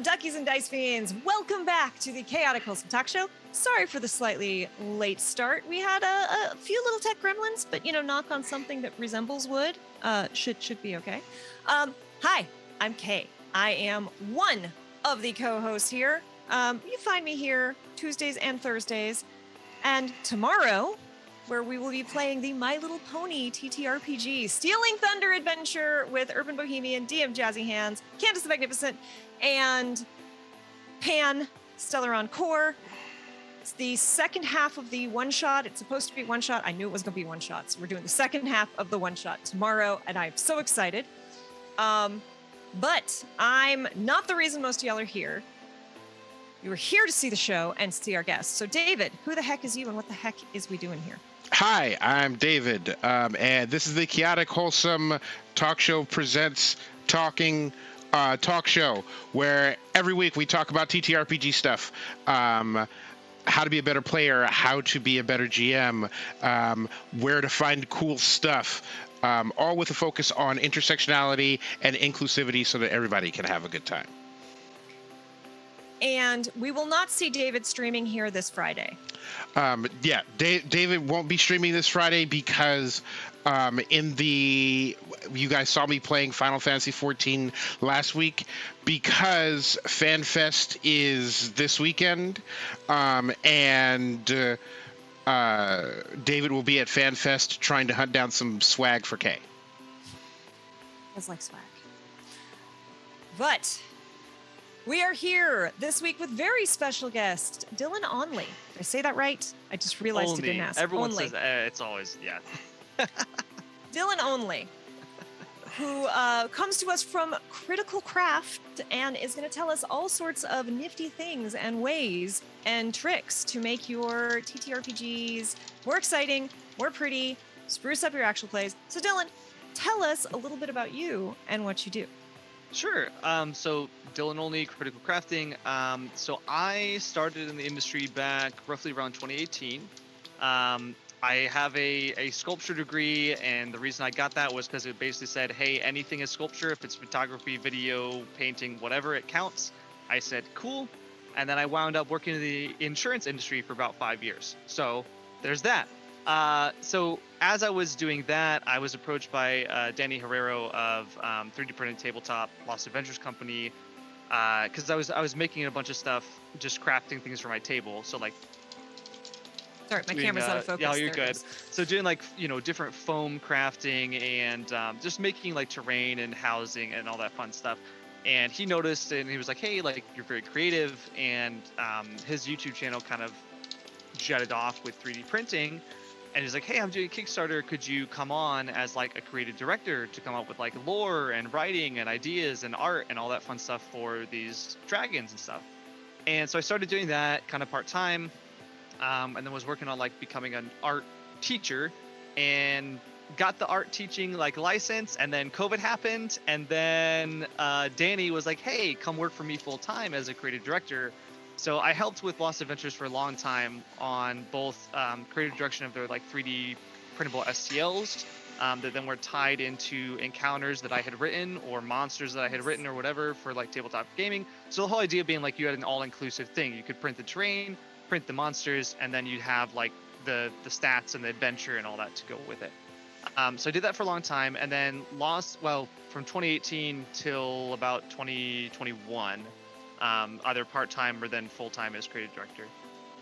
Duckies and Dice Fiends, welcome back to the Chaotic Wholesome Talk Show. Sorry for the slightly late start. We had a few little tech gremlins, but knock on something that resembles wood. Should be okay. Hi, I'm Kay. I am one of the co-hosts here. You find me here Tuesdays and Thursdays, and tomorrow, where we will be playing the My Little Pony TTRPG Stealing Thunder adventure with Urban Bohemian, DM Jazzy Hands, Candace the Magnificent, and Pan Stellaron Core. It's the second half of the one-shot. It's supposed to be one-shot. I knew it was going to be one-shot, so we're doing the second half of the one-shot tomorrow, and I'm so excited. But I'm not the reason most of y'all are here. You were here to see the show and see our guests. So David, who the heck is you and what the heck is we doing here? Hi, I'm David, and this is the Chaotic Wholesome Talk Show presents Talking Talk Show, where every week we talk about TTRPG stuff, how to be a better player, how to be a better GM, where to find cool stuff, all with a focus on intersectionality and inclusivity so that everybody can have a good time. And we will not see David streaming here this Friday. David won't be streaming this Friday because you guys saw me playing Final Fantasy XIV last week, because FanFest is this weekend, and David will be at FanFest trying to hunt down some swag for Kay. It's like swag. But we are here this week with very special guest, Dillon Olney. Did I say that right? I just realized Olney. I didn't ask. Everyone Olney. says it's always, yeah. Dillon Olney, who comes to us from Critical Craft and is going to tell us all sorts of nifty things and ways and tricks to make your TTRPGs more exciting, more pretty, spruce up your actual plays. So Dillon, tell us a little bit about you and what you do. Sure. So Dillon Olney, Critical Crafting. So I started in the industry back roughly around 2018. I have a sculpture degree, and the reason I got that was because it basically said, hey, anything is sculpture. If it's photography, video, painting, whatever, it counts. I said, cool. And then I wound up working in the insurance industry for about 5 years. So there's that. So as I was doing that, I was approached by Danny Herrero of 3D Printed Tabletop Lost Adventures Company, because I was making a bunch of stuff, just crafting things for my table. So like, sorry, my camera's out of focus. Yeah, you're good. So doing like different foam crafting and just making like terrain and housing and all that fun stuff. And he noticed and he was like, hey, like you're very creative, and his YouTube channel kind of jetted off with 3D printing. And he's like, hey, I'm doing a Kickstarter. Could you come on as like a creative director to come up with like lore and writing and ideas and art and all that fun stuff for these dragons and stuff? And so I started doing that kind of part-time, and then was working on like becoming an art teacher, and got the art teaching like license. And then COVID happened. And then Danny was like, hey, come work for me full-time as a creative director. So I helped with Lost Adventures for a long time on both creative direction of their like 3D printable STLs that then were tied into encounters that I had written or monsters that I had written or whatever for like tabletop gaming. So the whole idea being like you had an all-inclusive thing. You could print the terrain, print the monsters, and then you'd have like the stats and the adventure and all that to go with it. So I did that for a long time, and then from 2018 till about 2021. Either part-time or then full-time as creative director.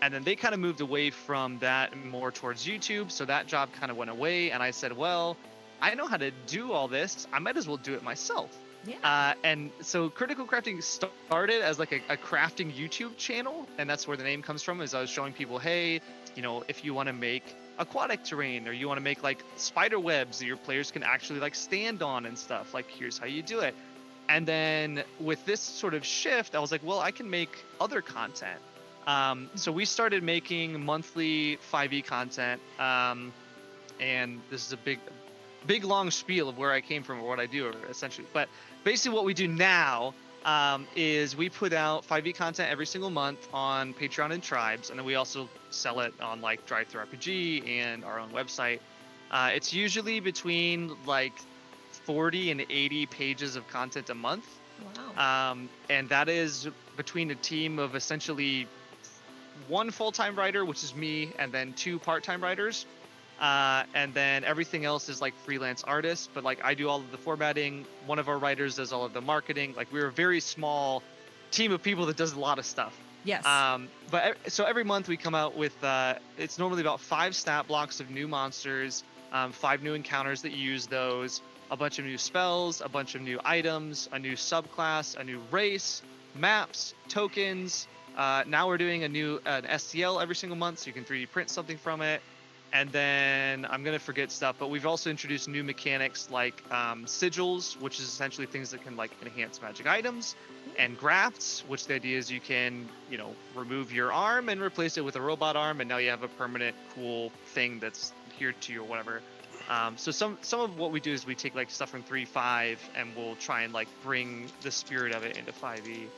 And then they kind of moved away from that more towards YouTube, so that job kind of went away, and I said, well, I know how to do all this, I might as well do it myself. Yeah. And so Critical Crafting started as like a crafting YouTube channel, and that's where the name comes from, is I was showing people, hey, if you want to make aquatic terrain, or you want to make like spider webs that your players can actually like stand on and stuff, like here's how you do it. And then with this sort of shift, I was like, well, I can make other content. So we started making monthly 5e content. And this is a big, long spiel of where I came from or what I do, essentially. But basically what we do now is we put out 5e content every single month on Patreon and Tribes. And then we also sell it on like TTRPG and our own website. It's usually between like 40 and 80 pages of content a month. Wow. And that is between a team of essentially one full-time writer, which is me, and then 2 part-time writers. And then everything else is like freelance artists, but like I do all of the formatting. One of our writers does all of the marketing. Like we're a very small team of people that does a lot of stuff. Yes. So every month we come out with it's normally about 5 stat blocks of new monsters, 5 new encounters that use those, a bunch of new spells, a bunch of new items, a new subclass, a new race, maps, tokens. Now we're doing an STL every single month, so you can 3D print something from it. And then I'm going to forget stuff, but we've also introduced new mechanics like sigils, which is essentially things that can like enhance magic items, and grafts, which the idea is you can, remove your arm and replace it with a robot arm, and now you have a permanent cool thing that's adhered to you or whatever. So some of what we do is we take like stuff from 3.5 and we'll try and like bring the spirit of it into 5e.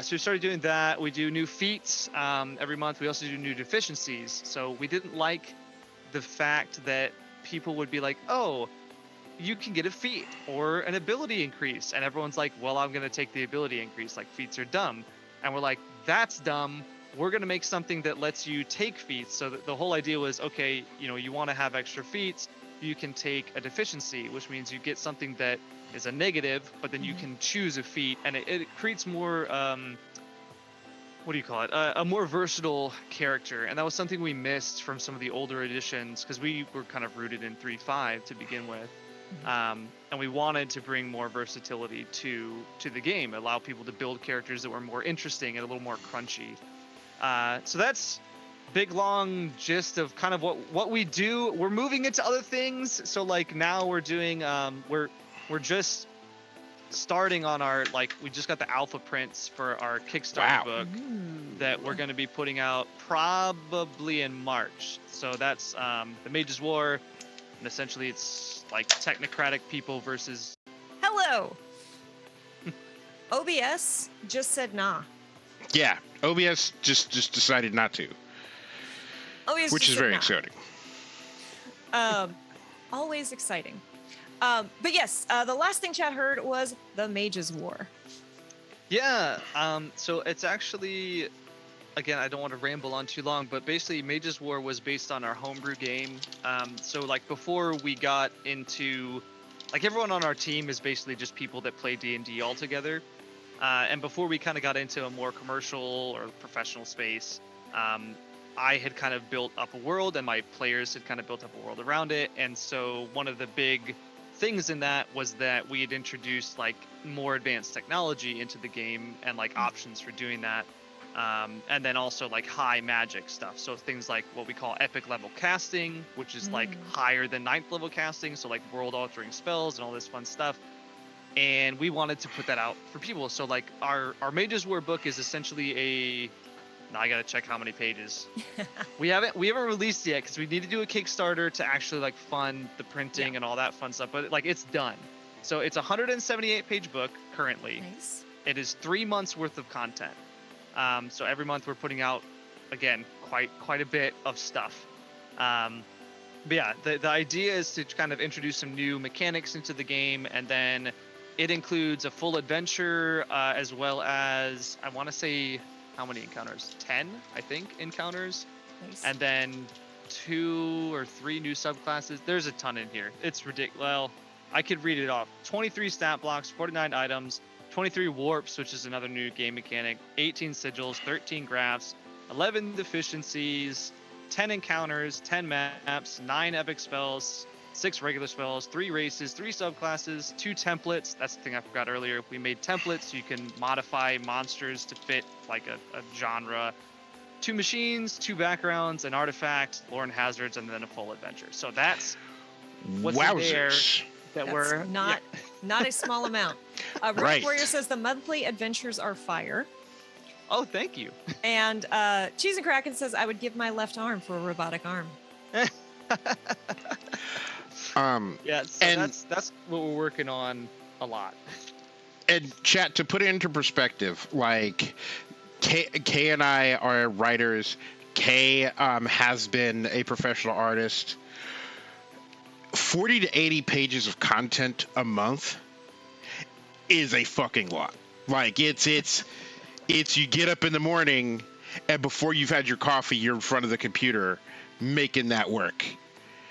So we started doing that. We do new feats every month. We also do new deficiencies. So we didn't like the fact that people would be like, oh, you can get a feat or an ability increase. And everyone's like, well, I'm going to take the ability increase. Like, feats are dumb. And we're like, that's dumb. We're going to make something that lets you take feats. So the whole idea was, okay, you want to have extra feats, you can take a deficiency, which means you get something that is a negative, but then you can choose a feat, and it creates more, what do you call it? A more versatile character. And that was something we missed from some of the older editions, because we were kind of rooted in 3.5 to begin with. And we wanted to bring more versatility to the game, allow people to build characters that were more interesting and a little more crunchy. So that's big long gist of kind of what we do. We're moving into other things. So like now we're doing we're just starting on our, like, we just got the alpha prints for our Kickstarter book that we're going to be putting out probably in March. So that's the Mage's War, and essentially it's like technocratic people versus... Hello! OBS just said nah. Yeah, OBS just decided not to, OBS which just is said very nah. exciting. Always exciting. But yes, the last thing chat heard was the Mage's War. Yeah, so it's actually, again, I don't want to ramble on too long, but basically Mage's War was based on our homebrew game. So like before we got into, like, everyone on our team is basically just people that play D&D all together. And before we kind of got into a more commercial or professional space, I had kind of built up a world and my players had kind of built up a world around it. And so one of the big things in that was that we had introduced like more advanced technology into the game and like options for doing that. And then also like high magic stuff. So things like what we call epic level casting, which is like higher than 9th level casting. So like world altering spells and all this fun stuff. And we wanted to put that out for people. So like our Mage's War book is essentially a... Now I gotta check how many pages. we haven't released yet because we need to do a Kickstarter to actually like fund the printing and all that fun stuff. But like it's done. So it's a 178-page book currently. Nice. It is 3 months worth of content. So every month we're putting out, again, quite a bit of stuff. But yeah, the idea is to kind of introduce some new mechanics into the game, and then it includes a full adventure as well as, I want to say, how many encounters? 10, I think, encounters. Nice. And then 2 or 3 new subclasses. There's a ton in here. It's ridiculous. Well, I could read it off. 23 stat blocks, 49 items, 23 warps, which is another new game mechanic, 18 sigils, 13 grafts, 11 deficiencies, 10 encounters, 10 maps, 9 epic spells, 6 regular spells, 3 races, 3 subclasses, 2 templates. That's the thing I forgot earlier. We made templates so you can modify monsters to fit like a genre. 2 machines, 2 backgrounds, an artifact, lore and hazards, and then a full adventure. So that's what's in there. That's Not a small amount. Rogue Right. Warrior says the monthly adventures are fire. Oh, thank you. And Cheese and Kraken says I would give my left arm for a robotic arm. Yeah, so and that's what we're working on a lot. And chat, to put it into perspective, like Kay and I are writers. Kay has been a professional artist. 40 to 80 pages of content a month is a fucking lot. Like it's you get up in the morning and before you've had your coffee, you're in front of the computer making that work.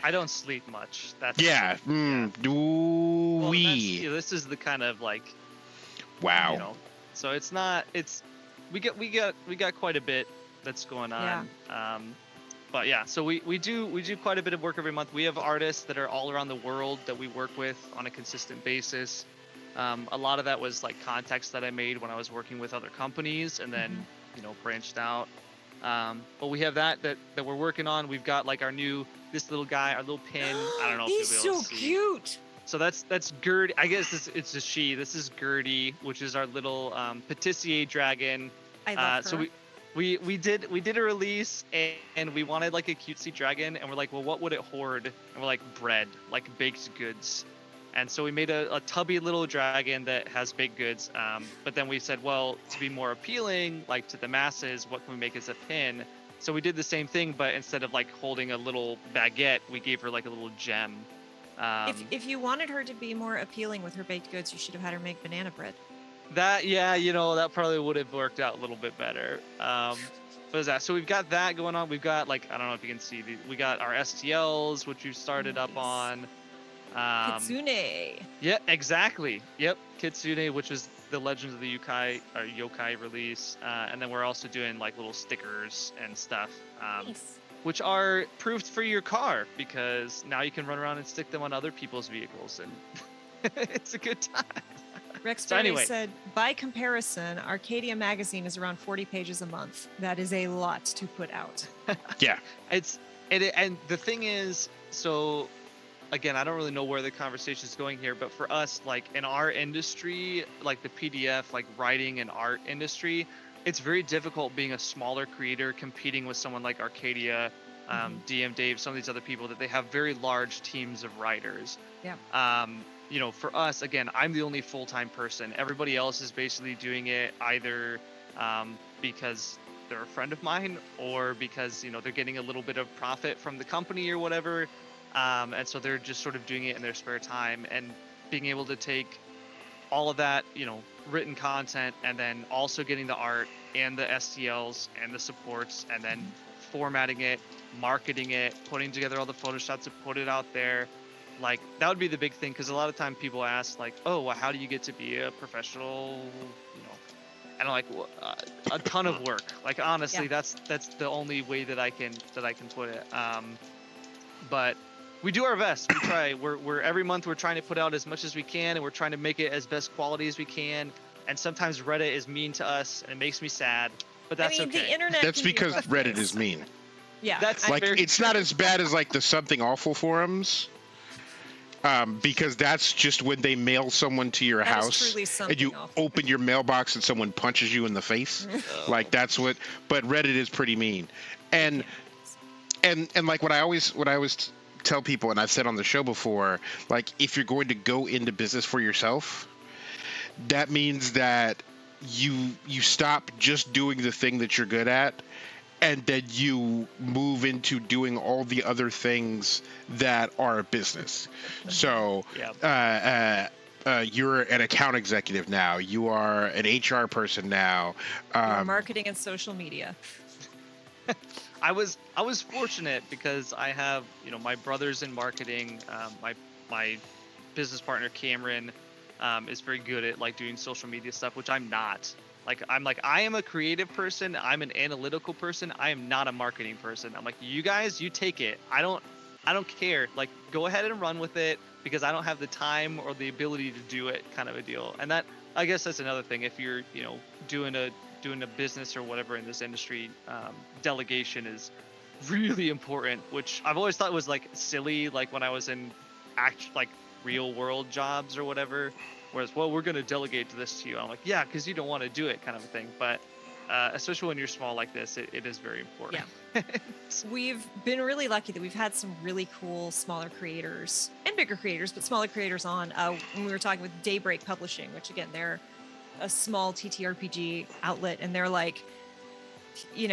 I don't sleep much. That's Yeah. Well, Ooh-wee. this is the kind of like, Wow. you know, so it's not. It's we got quite a bit that's going on. But yeah, so we do quite a bit of work every month. We have artists that are all around the world that we work with on a consistent basis. A lot of that was like contacts that I made when I was working with other companies, and then branched out. But we have that we're working on. We've got like this little guy, our little pin. I don't know if He's you'll be able so to see. cute. So that's Gertie. I guess it's a she. This is Gertie, which is our little patissier dragon. I love her. So we did a release and we wanted like a cutesy dragon, and we're like, well, what would it hoard? And we're like, bread, like baked goods. And so we made a tubby little dragon that has baked goods. But then we said, well, to be more appealing, like to the masses, what can we make as a pin? So we did the same thing, but instead of like holding a little baguette, we gave her like a little gem. If you wanted her to be more appealing with her baked goods, you should have had her make banana bread. That probably would have worked out a little bit better. What is that? So we've got that going on. We've got like, I don't know if you can see, we got our STLs, which we've started up on. Kitsune. Yeah, exactly. Yep, Kitsune, which is the Legends of the Yokai release, and then we're also doing like little stickers and stuff, Nice. which are proofed for your car because now you can run around and stick them on other people's vehicles, and it's a good time. Rex So Verde anyway. said, by comparison, Arcadia magazine is around 40 pages a month. That is a lot to put out. Yeah. And the thing is, so again, I don't really know where the conversation is going here, but for us, like in our industry, like the PDF, like writing and art industry, it's very difficult being a smaller creator competing with someone like Arcadia, DM Dave, some of these other people that they have very large teams of writers. Yeah. For us, again, I'm the only full-time person. Everybody else is basically doing it either because they're a friend of mine or because, they're getting a little bit of profit from the company or whatever. And so they're just sort of doing it in their spare time, and being able to take all of that, written content, and then also getting the art and the STLs and the supports, and then formatting it, marketing it, putting together all the Photoshops to put it out there. Like that would be the big thing, because a lot of time people ask like, oh, well, how do you get to be a professional, and I'm like, a ton of work. Like honestly, that's the only way that I can put it. But we do our best. We try. We're every month we're trying to put out as much as we can, and we're trying to make it as best quality as we can. And sometimes Reddit is mean to us, and it makes me sad. But that's okay. The internet. That's can be a because rough Reddit place. is mean. Yeah. That's Like very it's not as bad as like the Something Awful forums. Because that's just when they mail someone to your That is house truly and Something you Awful. open your mailbox and someone punches you in the face. Like that's what. But Reddit is pretty mean, and like what I always tell people, and I've said on the show before, like if you're going to go into business for yourself, that means that you stop just doing the thing that you're good at, and then you move into doing all the other things that are a business. So you're an account executive now. You are an HR person now. Your marketing and social media. I was fortunate because I have my brother's in marketing. My business partner Cameron is very good at like doing social media stuff, which I'm not. I am a creative person. I'm an analytical person. I am not a marketing person. I'm like, you guys, you take it. I don't care. Like, go ahead and run with it because I don't have the time or the ability to do it, kind of a deal. And that, I guess, that's another thing. If you're doing a business or whatever in this industry, delegation is really important, which I've always thought was like silly, like when I was in real world jobs or whatever, whereas, well, we're going to delegate this to you. I'm like, yeah, because you don't want to do it, kind of a thing. But especially when you're small like this, it is very important. Yeah. We've been really lucky that we've had some really cool smaller creators and bigger creators, but smaller creators on. When we were talking with Daybreak Publishing, which again, they're a small TTRPG outlet, and they're like, he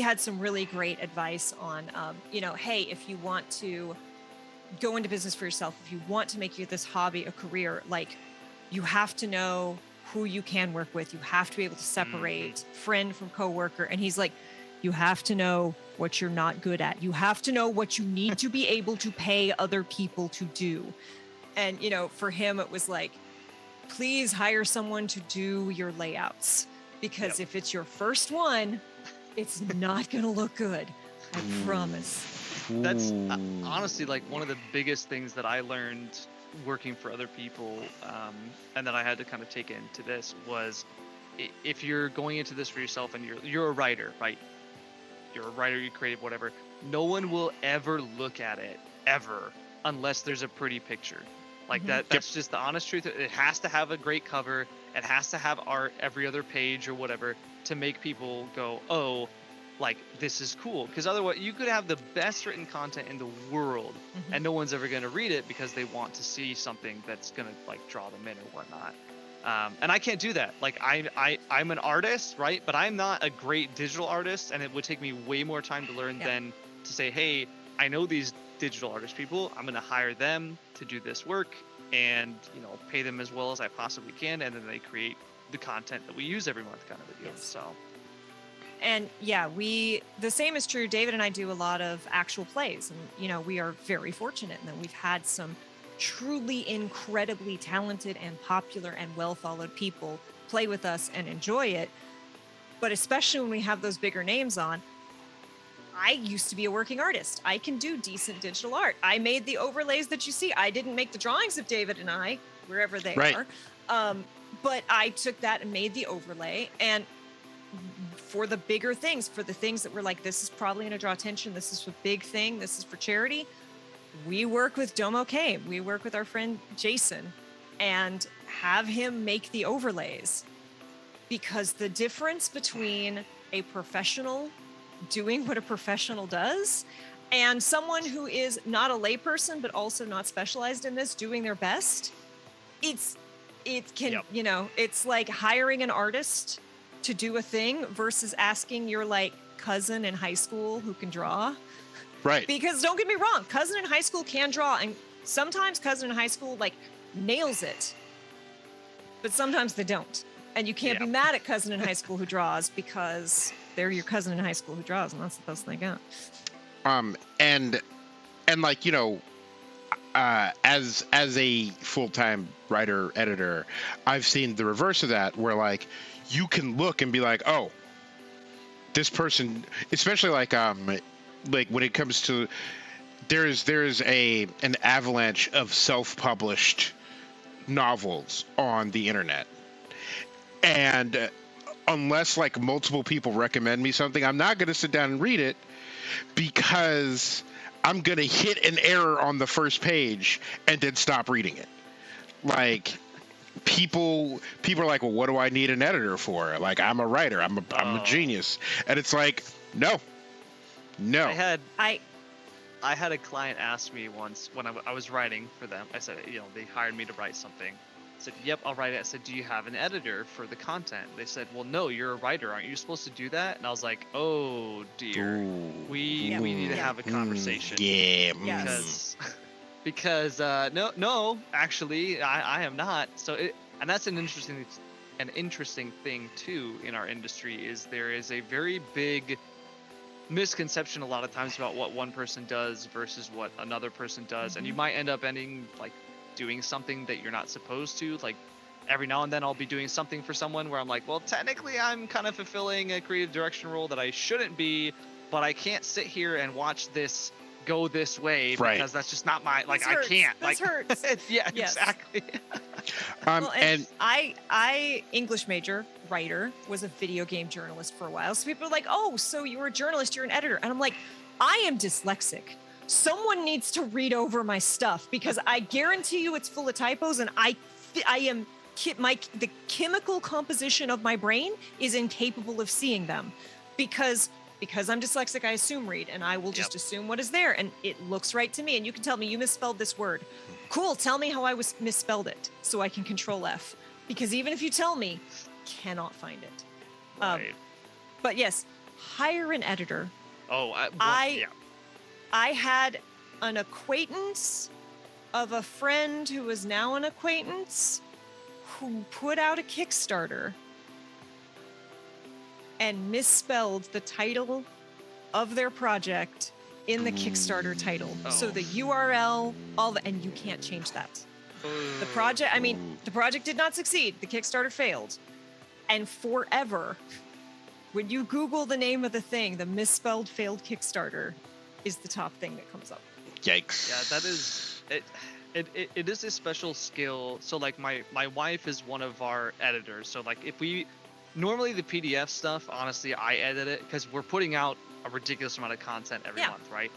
had some really great advice on, hey, if you want to go into business for yourself, if you want to make this hobby a career, like you have to know who you can work with. You have to be able to separate friend from coworker. And he's like, you have to know what you're not good at. You have to know what you need to be able to pay other people to do. And, you know, for him, it was like, please hire someone to do your layouts, because if it's your first one, it's not going to look good. I promise. That's honestly like one of the biggest things that I learned working for other people, and that I had to kind of take into this was, if you're going into this for yourself and you're a writer, right? You're a writer, you're creative, whatever. No one will ever look at it ever unless there's a pretty picture. Like that's just the honest truth. It has to have a great cover. It has to have art every other page or whatever to make people go, oh, like this is cool. Because otherwise you could have the best written content in the world and no one's ever going to read it because they want to see something that's going to like draw them in or whatnot. And I can't do that. Like I'm an artist, right? But I'm not a great digital artist, and it would take me way more time to learn than to say, hey, I know these digital artist people. I'm going to hire them to do this work and, you know, pay them as well as I possibly can. And then they create the content that we use every month kind of a deal. So. And yeah, the same is true. David and I do a lot of actual plays, and, you know, we are very fortunate in that we've had some truly incredibly talented and popular and well-followed people play with us and enjoy it. But especially when we have those bigger names on, I used to be a working artist. I can do decent digital art. I made the overlays that you see. I didn't make the drawings of David and I, wherever they are. But I took that and made the overlay. And for the bigger things, for the things that were like, this is probably going to draw attention, this is a big thing, this is for charity, we work with Domo K. We work with our friend Jason and have him make the overlays. Because the difference between a professional doing what a professional does and someone who is not a layperson but also not specialized in this doing their best, it can you know, it's like hiring an artist to do a thing versus asking your like cousin in high school who can draw. Right. Because don't get me wrong, cousin in high school can draw, and sometimes cousin in high school like nails it, but sometimes they don't. And you can't be mad at cousin in high school who draws, because they're your cousin in high school who draws, and that's the best they got. And like, you know, as a full-time writer editor, I've seen the reverse of that, where like you can look and be like, oh, this person, especially like when it comes to there's an avalanche of self-published novels on the internet. And unless like multiple people recommend me something, I'm not going to sit down and read it, because I'm going to hit an error on the first page and then stop reading it. Like people are like, well, what do I need an editor for? Like, I'm a writer, I'm a genius. And it's like, no. I had a client ask me once when I was writing for them. I said, you know, they hired me to write something. I said, yep, I'll write it. I said, do you have an editor for the content? They said, well, no, you're a writer. Aren't you supposed to do that? And I was like, oh, dear. We need to have a conversation. Because no, actually, I am not. So, and that's an interesting thing, too, in our industry, is there is a very big misconception a lot of times about what one person does versus what another person does. And you might end up like doing something that you're not supposed to. Like every now and then I'll be doing something for someone where I'm like, well, technically I'm kind of fulfilling a creative direction role that I shouldn't be, but I can't sit here and watch this go this way because that's just not my, like, I can't. This hurts. Yeah, exactly. Well, and I English major, writer, was a video game journalist for a while. So people are like, oh, so you're a journalist, you're an editor. And I'm like, I am dyslexic. Someone needs to read over my stuff, because I guarantee you it's full of typos, and I am the chemical composition of my brain is incapable of seeing them, because I'm dyslexic. I assume read, and I will just assume what is there, and it looks right to me. And you can tell me you misspelled this word. Cool. Tell me how I misspelled it so I can Control F, because even if you tell me, cannot find it. Right. But yes, hire an editor. Oh, I had an acquaintance of a friend who is now an acquaintance who put out a Kickstarter and misspelled the title of their project in the Kickstarter title. So the URL, and you can't change that. The project did not succeed. The Kickstarter failed. And forever, when you Google the name of the thing, the misspelled failed Kickstarter is the top thing that comes up. Yikes. Yeah, that is it is a special skill. So like my wife is one of our editors. So like if we normally the PDF stuff, honestly, I edit it because we're putting out a ridiculous amount of content every month, right?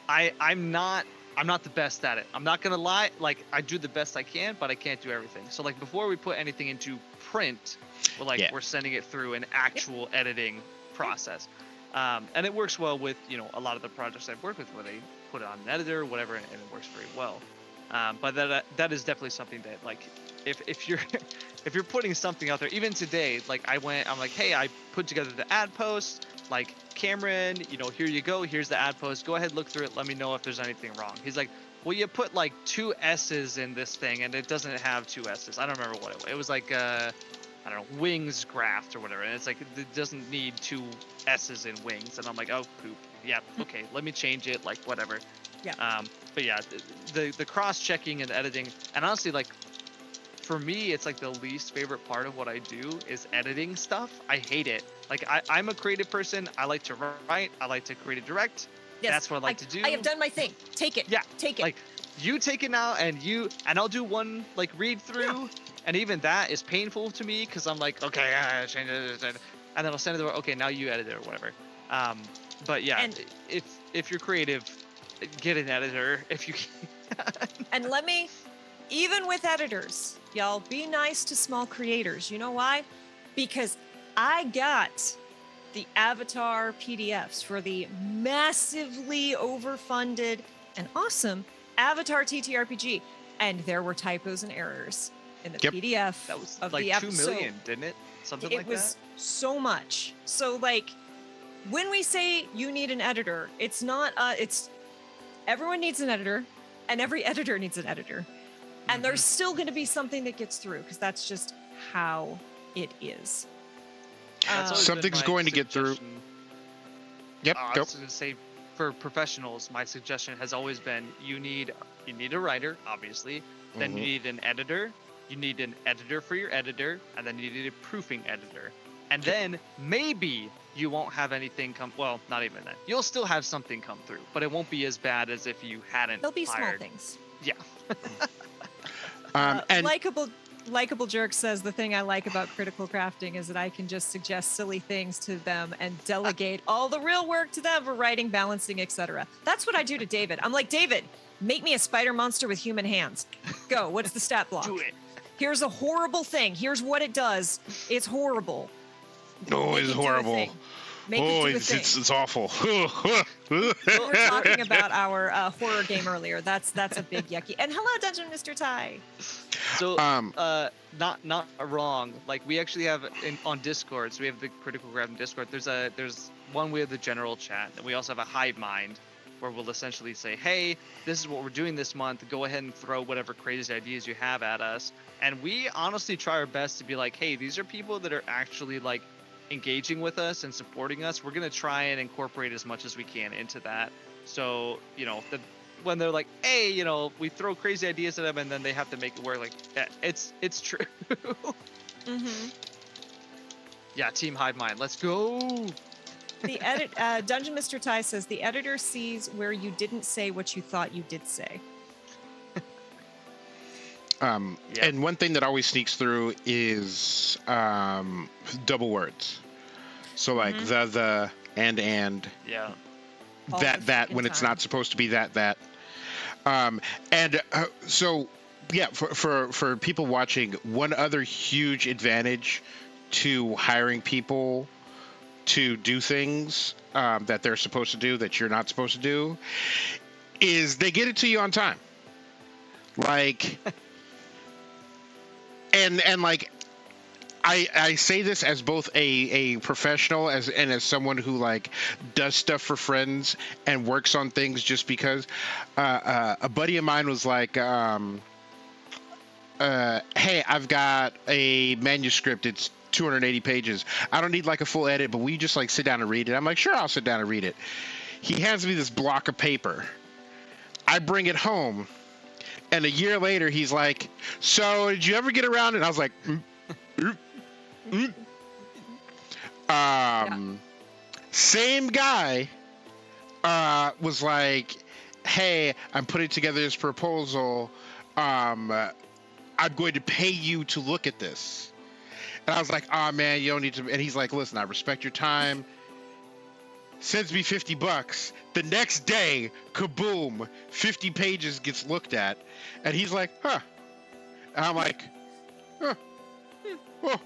I'm not the best at it. I'm not gonna lie. Like I do the best I can, but I can't do everything. So like before we put anything into print, we're sending it through an actual editing process. And it works well with, a lot of the projects I've worked with where they put it on an editor or whatever, and it works very well. But that is definitely something that, like, if you're if you're putting something out there, even today, like I'm like, hey, I put together the ad post, like Cameron, here you go, here's the ad post, go ahead, look through it, let me know if there's anything wrong. He's like, well, you put like 2 S's in this thing and it doesn't have 2 S's. I don't remember what it was like. I don't know, wings graft or whatever, and it's like it doesn't need 2 S's in wings, and I'm like, oh poop, yeah, okay, let me change it, like whatever. Yeah. But yeah, the cross-checking and editing, and honestly, like for me, it's like the least favorite part of what I do is editing stuff. I hate it. Like I'm a creative person. I like to write. I like to create and direct. Yes, that's what I like to do. I have done my thing. Take it. Yeah, take it. Like you take it now, and I'll do one like read through. Yeah. And even that is painful to me because I'm like, okay, change it, and then I'll send it over. Okay, now you edit it or whatever. But yeah, and if you're creative, get an editor if you can. And even with editors, y'all, be nice to small creators. You know why? Because I got the Avatar PDFs for the massively overfunded and awesome Avatar TTRPG, and there were typos and errors in the PDF. That was of like the 2 million, didn't it? Something like that? It was so much. So like when we say you need an editor, it's not everyone needs an editor and every editor needs an editor. And there's still going to be something that gets through because that's just how it is. Something's going to get through. Yep. I was going to say, for professionals, my suggestion has always been you need a writer, obviously. Then you need an editor. You need an editor for your editor, and then you need a proofing editor. And then maybe you won't have anything come. Well, not even that. You'll still have something come through, but it won't be as bad as if you hadn't. There'll be hired. Small things. Yeah. And Likeable Jerk says the thing I like about critical crafting is that I can just suggest silly things to them and delegate all the real work to them for writing, balancing, etc. That's what I do to David. I'm like, David, make me a spider monster with human hands. Go. What's the stat block? Do it. Here's a horrible thing. Here's what it does. It's horrible. No, it's horrible. It's awful. We were talking about our horror game earlier. That's a big yucky. And hello, Dungeon Mr. Ty. So, not wrong. Like we actually have on Discord. So we have the Critical Crafting Discord. There's one we have the general chat, and we also have a hive mind where we'll essentially say, hey, this is what we're doing this month. Go ahead and throw whatever crazy ideas you have at us. And we honestly try our best to be like, hey, these are people that are actually like engaging with us and supporting us. We're going to try and incorporate as much as we can into that. So, when they're like, hey, we throw crazy ideas at them and then they have to make it work, like, yeah, it's true. Yeah, Team Hive Mind, let's go. The Dungeon Mr. Ty says the editor sees where you didn't say what you thought you did say. And one thing that always sneaks through is double words. So like the and yeah, that when it's not supposed to be that. So yeah, for people watching, one other huge advantage to hiring people to do things that they're supposed to do that you're not supposed to do is they get it to you on time. Like, and like, I say this as both a professional and as someone who like does stuff for friends and works on things just because. A buddy of mine was like, "Hey, I've got a manuscript. It's 280 pages. I don't need like a full edit, but will you just like sit down and read it?" I'm like, "Sure, I'll sit down and read it." He hands me this block of paper. I bring it home, and a year later, he's like, "So, did you ever get around?" And I was like, mm. Same guy was like, "Hey, I'm putting together this proposal. I'm going to pay you to look at this." And I was like, "Oh man, you don't need to." And he's like, "Listen, I respect your time." Sends me $50. The next day, kaboom, 50 pages gets looked at, and he's like, "Huh." And I'm like, "Huh." Oh.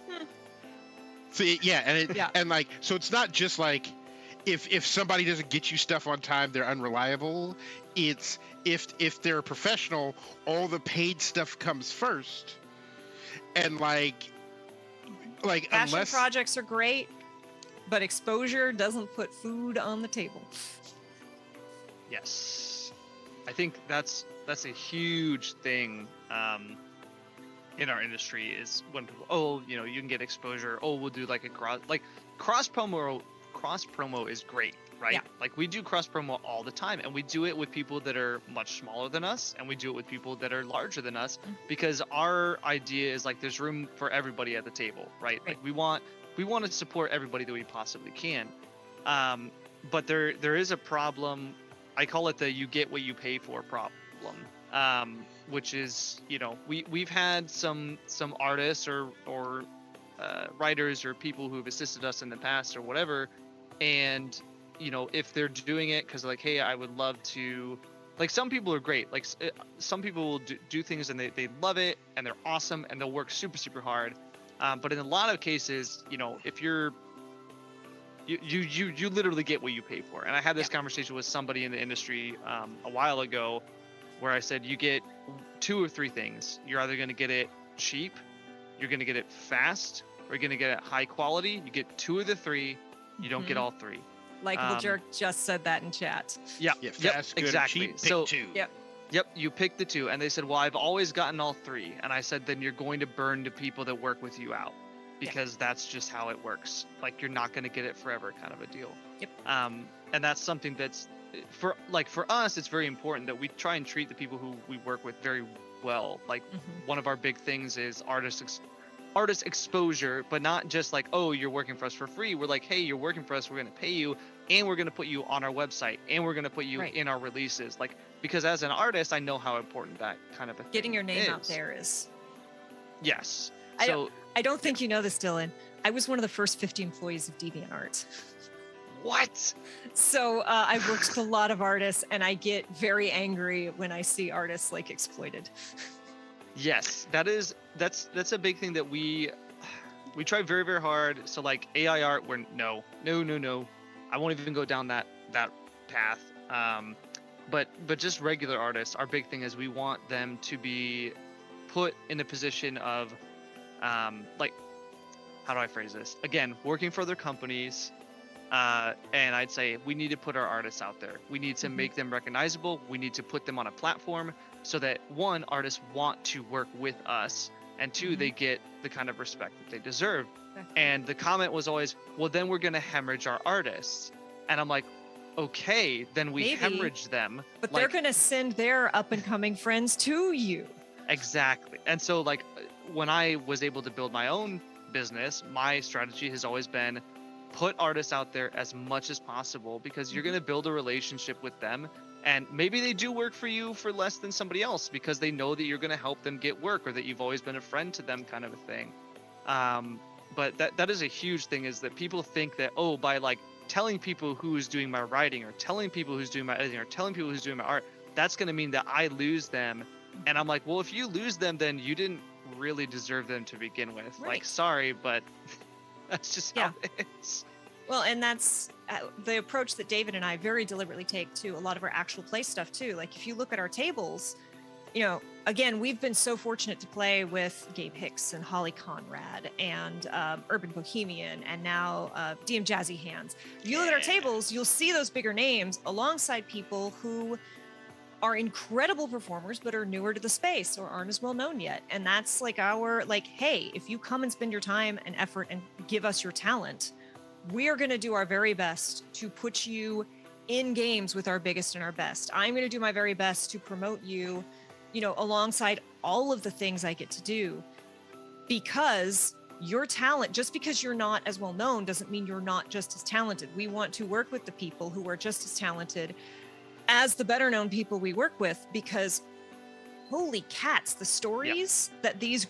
See, yeah, and like, so it's not just like if somebody doesn't get you stuff on time, they're unreliable. It's if they're a professional, all the paid stuff comes first, and like Passion unless projects are great, but exposure doesn't put food on the table. Yes, I think that's a huge thing in our industry is when people, you can get exposure. Oh, we'll do like a cross promo. Cross promo is great, right? Yeah. Like we do cross promo all the time, and we do it with people that are much smaller than us, and we do it with people that are larger than us, because our idea is like there's room for everybody at the table, right? Like we want to support everybody that we possibly can. But there is a problem. I call it the "you get what you pay for" problem. Which is, we've had some artists or writers or people who have assisted us in the past or whatever, and if they're doing it because like, hey, I would love to, like, some people are great, like some people will do things and they love it and they're awesome and they'll work super super hard, but in a lot of cases, if you literally get what you pay for. And I had this conversation with somebody in the industry a while ago, where I said you get 2 or 3 things. You're either going to get it cheap, you're going to get it fast, or you're going to get it high quality. You get 2 of the 3. You don't get all 3. Likeable Jerk just said that in chat. Yeah, fast, good, exactly. cheap, So, pick 2. Yep, you pick the 2. And they said, well, I've always gotten all 3. And I said, then you're going to burn the people that work with you out, because that's just how it works. Like, you're not going to get it forever, kind of a deal. Yep. And that's something that's for us, it's very important that we try and treat the people who we work with very well. Like one of our big things is artist exposure, but not just like, oh, you're working for us for free. We're like, hey, you're working for us, we're going to pay you, and we're going to put you on our website, and we're going to put you in our releases. Like, because as an artist, I know how important that kind of a getting your name is. out there is. Yes. I don't think you know this, Dillon. I was one of the first 50 employees of DeviantArt. What? So I worked with a lot of artists, and I get very angry when I see artists like exploited. Yes, that's a big thing that we try very very hard. So like AI art, we're no. I won't even go down that path. But just regular artists, our big thing is we want them to be put in a position of like, how do I phrase this? Again, working for other companies. And I'd say we need to put our artists out there. We need to make them recognizable. We need to put them on a platform so that 1, artists want to work with us, and 2, they get the kind of respect that they deserve. And the comment was always, well, then we're going to hemorrhage our artists. And I'm like, okay, then we hemorrhage them. But they're going to send their up and coming friends to you. Exactly. And so like when I was able to build my own business, my strategy has always been put artists out there as much as possible, because you're going to build a relationship with them, and maybe they do work for you for less than somebody else because they know that you're going to help them get work, or that you've always been a friend to them, kind of a thing. But that is a huge thing, is that people think that, oh, by like telling people who's doing my writing, or telling people who's doing my editing, or telling people who's doing my art, that's going to mean that I lose them. And I'm like, well, if you lose them, then you didn't really deserve them to begin with. Right. Like, sorry, but that's just how it is. Well, and that's the approach that David and I very deliberately take to a lot of our actual play stuff too. Like if you look at our tables, again, we've been so fortunate to play with Gabe Hicks and Holly Conrad and Urban Bohemian and now DM Jazzy Hands. If you look at our tables, you'll see those bigger names alongside people who are incredible performers but are newer to the space or aren't as well known yet. And that's like hey, if you come and spend your time and effort and give us your talent, we are going to do our very best to put you in games with our biggest and our best. I'm going to do my very best to promote you, alongside all of the things I get to do, because your talent, just because you're not as well known doesn't mean you're not just as talented. We want to work with the people who are just as talented as the better known people we work with, because holy cats, the stories that these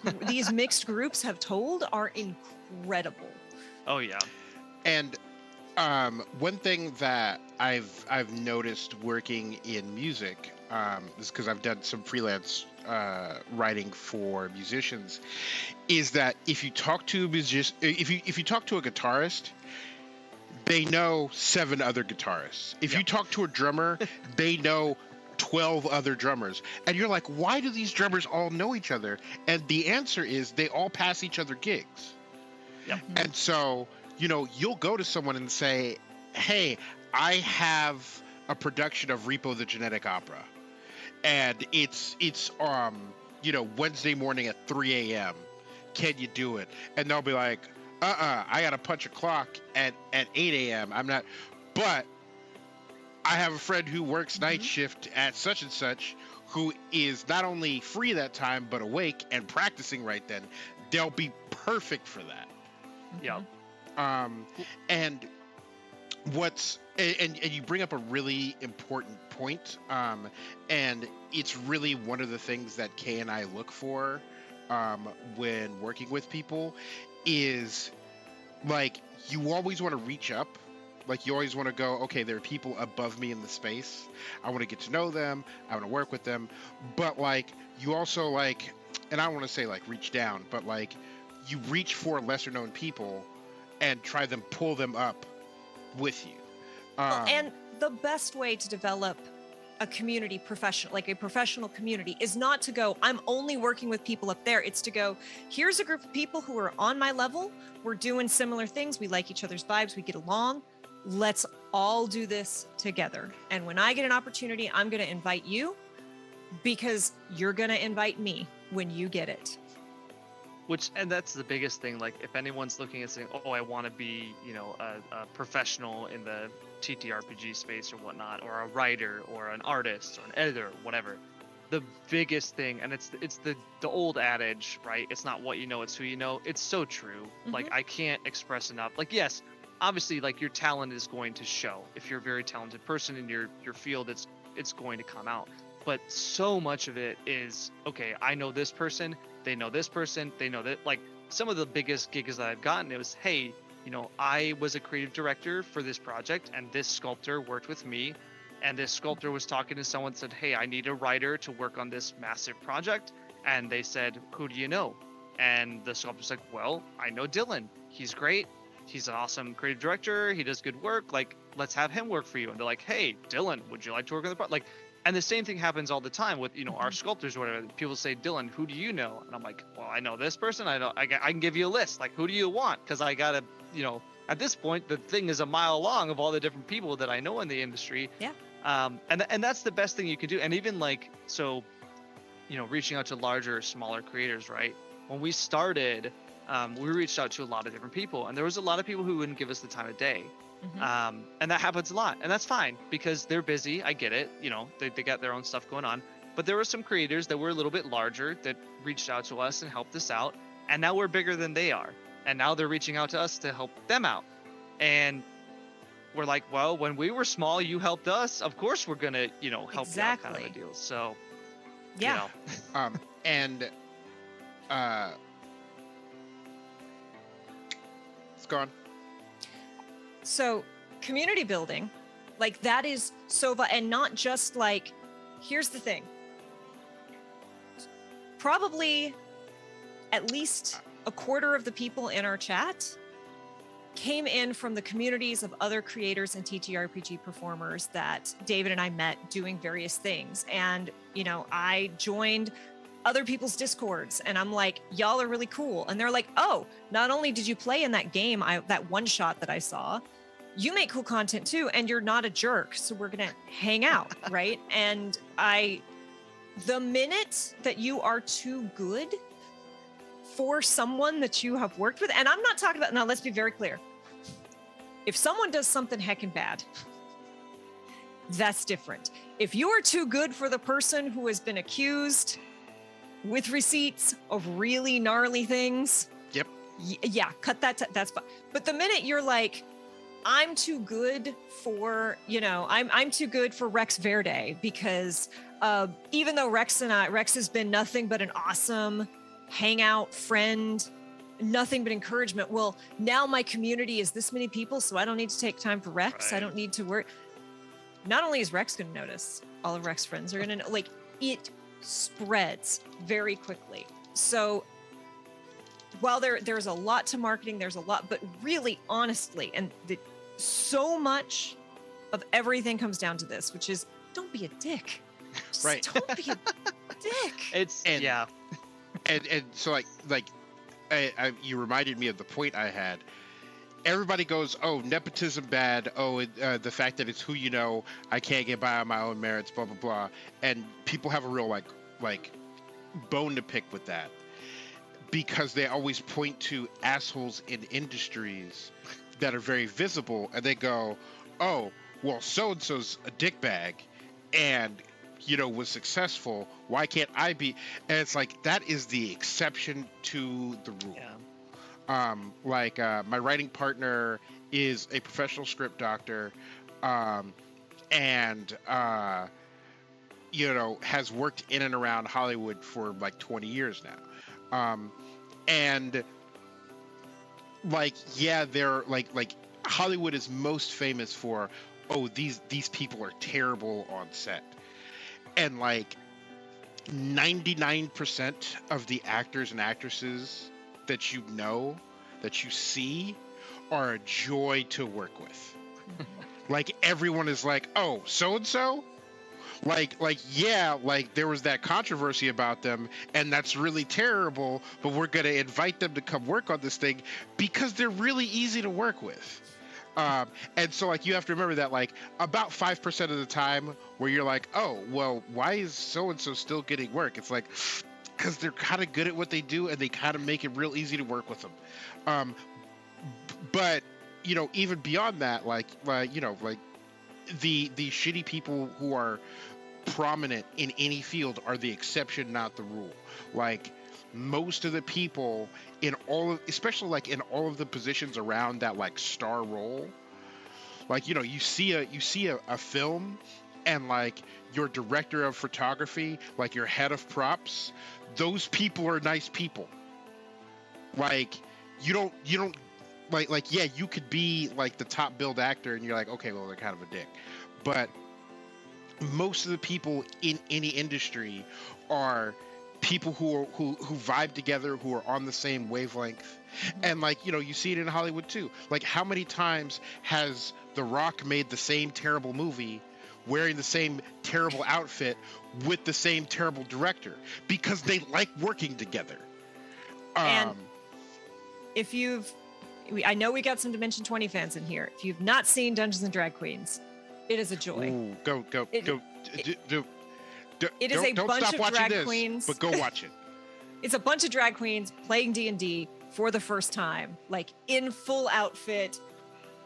mixed groups have told are incredible. Oh yeah. And one thing that I've noticed working in music, is because I've done some freelance writing for musicians, is that if you talk to if you talk to a guitarist, they know 7 other guitarists. If you talk to a drummer, they know 12 other drummers. And you're like, why do these drummers all know each other? And the answer is they all pass each other gigs. Yep. And so, you'll go to someone and say, hey, I have a production of Repo the Genetic Opera. And it's Wednesday morning at 3 a.m. Can you do it? And they'll be like, I got to punch a clock at 8 a.m. I'm not, but I have a friend who works night shift at such and such who is not only free that time, but awake and practicing right then. They'll be perfect for that. Yeah. And you bring up a really important point. And it's really one of the things that Kay and I look for, when working with people, is like, you always want to reach up. Like, you always want to go, okay, there are people above me in the space. I want to get to know them. I want to work with them. But like, you also like, and I don't want to say like reach down, but like, you reach for lesser known people and try them, pull them up with you. And the best way to develop a community like a professional community, is not to go, I'm only working with people up there. It's to go, here's a group of people who are on my level. We're doing similar things. We like each other's vibes. We get along. Let's all do this together. And when I get an opportunity, I'm going to invite you, because you're going to invite me when you get it. And that's the biggest thing. Like, if anyone's looking at saying, oh, I want to be, a professional in the TTRPG space or whatnot, or a writer or an artist or an editor, whatever, the biggest thing, and it's the old adage, right? It's not what you know, it's who you know. It's so true. Like, I can't express enough. Like, yes, obviously, like, your talent is going to show. If you're a very talented person in your field, it's going to come out. But so much of it is, okay, I know this person, they know this person, they know that. Like, some of the biggest gigs that I've gotten, it was, hey, I was a creative director for this project, and this sculptor worked with me, and this sculptor was talking to someone, said, hey, I need a writer to work on this massive project. And they said, who do you know? And the sculptor's like, well, I know Dillon. He's great. He's an awesome creative director. He does good work. Like, let's have him work for you. And they're like, hey, Dillon, would you like to work on the project? Like, and the same thing happens all the time with, our sculptors or whatever. People say, Dillon, who do you know? And I'm like, well, I know this person. I can give you a list. Like, who do you want? Because I got to, at this point, the thing is a mile long of all the different people that I know in the industry. Yeah. And that's the best thing you can do. And even like, so, reaching out to larger, smaller creators, right? When we started, we reached out to a lot of different people, and there was a lot of people who wouldn't give us the time of day. And that happens a lot, and that's fine because they're busy. I get it. They got their own stuff going on, but there were some creators that were a little bit larger that reached out to us and helped us out. And now we're bigger than they are. And now they're reaching out to us to help them out. And we're like, well, when we were small, you helped us. Of course, we're going to, help you out, kind of a deal. So, yeah. And it's gone. So community building, like, that is so, and not just like, here's the thing. Probably at least a quarter of the people in our chat came in from the communities of other creators and TTRPG performers that David and I met doing various things. And, I joined other people's Discords and I'm like, y'all are really cool. And they're like, oh, not only did you play in that game, that one shot that I saw, you make cool content too, and you're not a jerk. So we're going to hang out. Right. And the minute that you are too good for someone that you have worked with, and I'm not talking about, now let's be very clear. If someone does something heckin' bad, that's different. If you are too good for the person who has been accused with receipts of really gnarly things. Yep. Yeah, cut that. That's fine. But the minute you're like, I'm too good for, I'm too good for Rex Verde because even though Rex has been nothing but an awesome hangout friend, nothing but encouragement. Well, now my community is this many people, so I don't need to take time for Rex. Right. I don't need to work. Not only is Rex going to notice, all of Rex's friends are going to like it spreads very quickly. So while there's a lot to marketing, there's a lot, but really honestly, and so much of everything comes down to this, which is don't be a dick. Just Right. Don't be a dick. And so like you reminded me of the point I had. Everybody goes, oh, nepotism bad. Oh, the fact that it's who you know. I can't get by on my own merits. Blah blah blah. And people have a real like bone to pick with that because they always point to assholes in industries that are very visible, and they go, oh, well, so and so's a dickbag, and was successful. Why can't I be? And it's like that is the exception to the rule. Yeah. My writing partner is a professional script doctor, and has worked in and around Hollywood for like 20 years now. And they're like Hollywood is most famous for, oh, these people are terrible on set. And like 99% of the actors and actresses that that you see are a joy to work with. Like everyone is like, oh, so-and-so? Like there was that controversy about them and that's really terrible, but we're going to invite them to come work on this thing because they're really easy to work with. And so you have to remember that about 5% of the time where you're like, oh, well, why is so-and-so still getting work? It's like, because they're kind of good at what they do and they kind of make it real easy to work with them. But, even beyond that, the shitty people who are prominent in any field are the exception, not the rule. Most of the people in especially in all of the positions around that star role, you see a film and your director of photography, your head of props, those people are nice people. You don't you could be the top billed actor and you're like, okay, well, they're kind of a dick. But most of the people in any industry are people who vibe together, who are on the same wavelength. And you see it in Hollywood too. How many times has The Rock made the same terrible movie wearing the same terrible outfit with the same terrible director? Because they like working together. And I know we got some Dimension 20 fans in here. If you've not seen Dungeons and Drag Queens, it is a joy. Ooh, go. It is a bunch of drag queens. But go watch it. It's a bunch of drag queens playing D&D for the first time, in full outfit,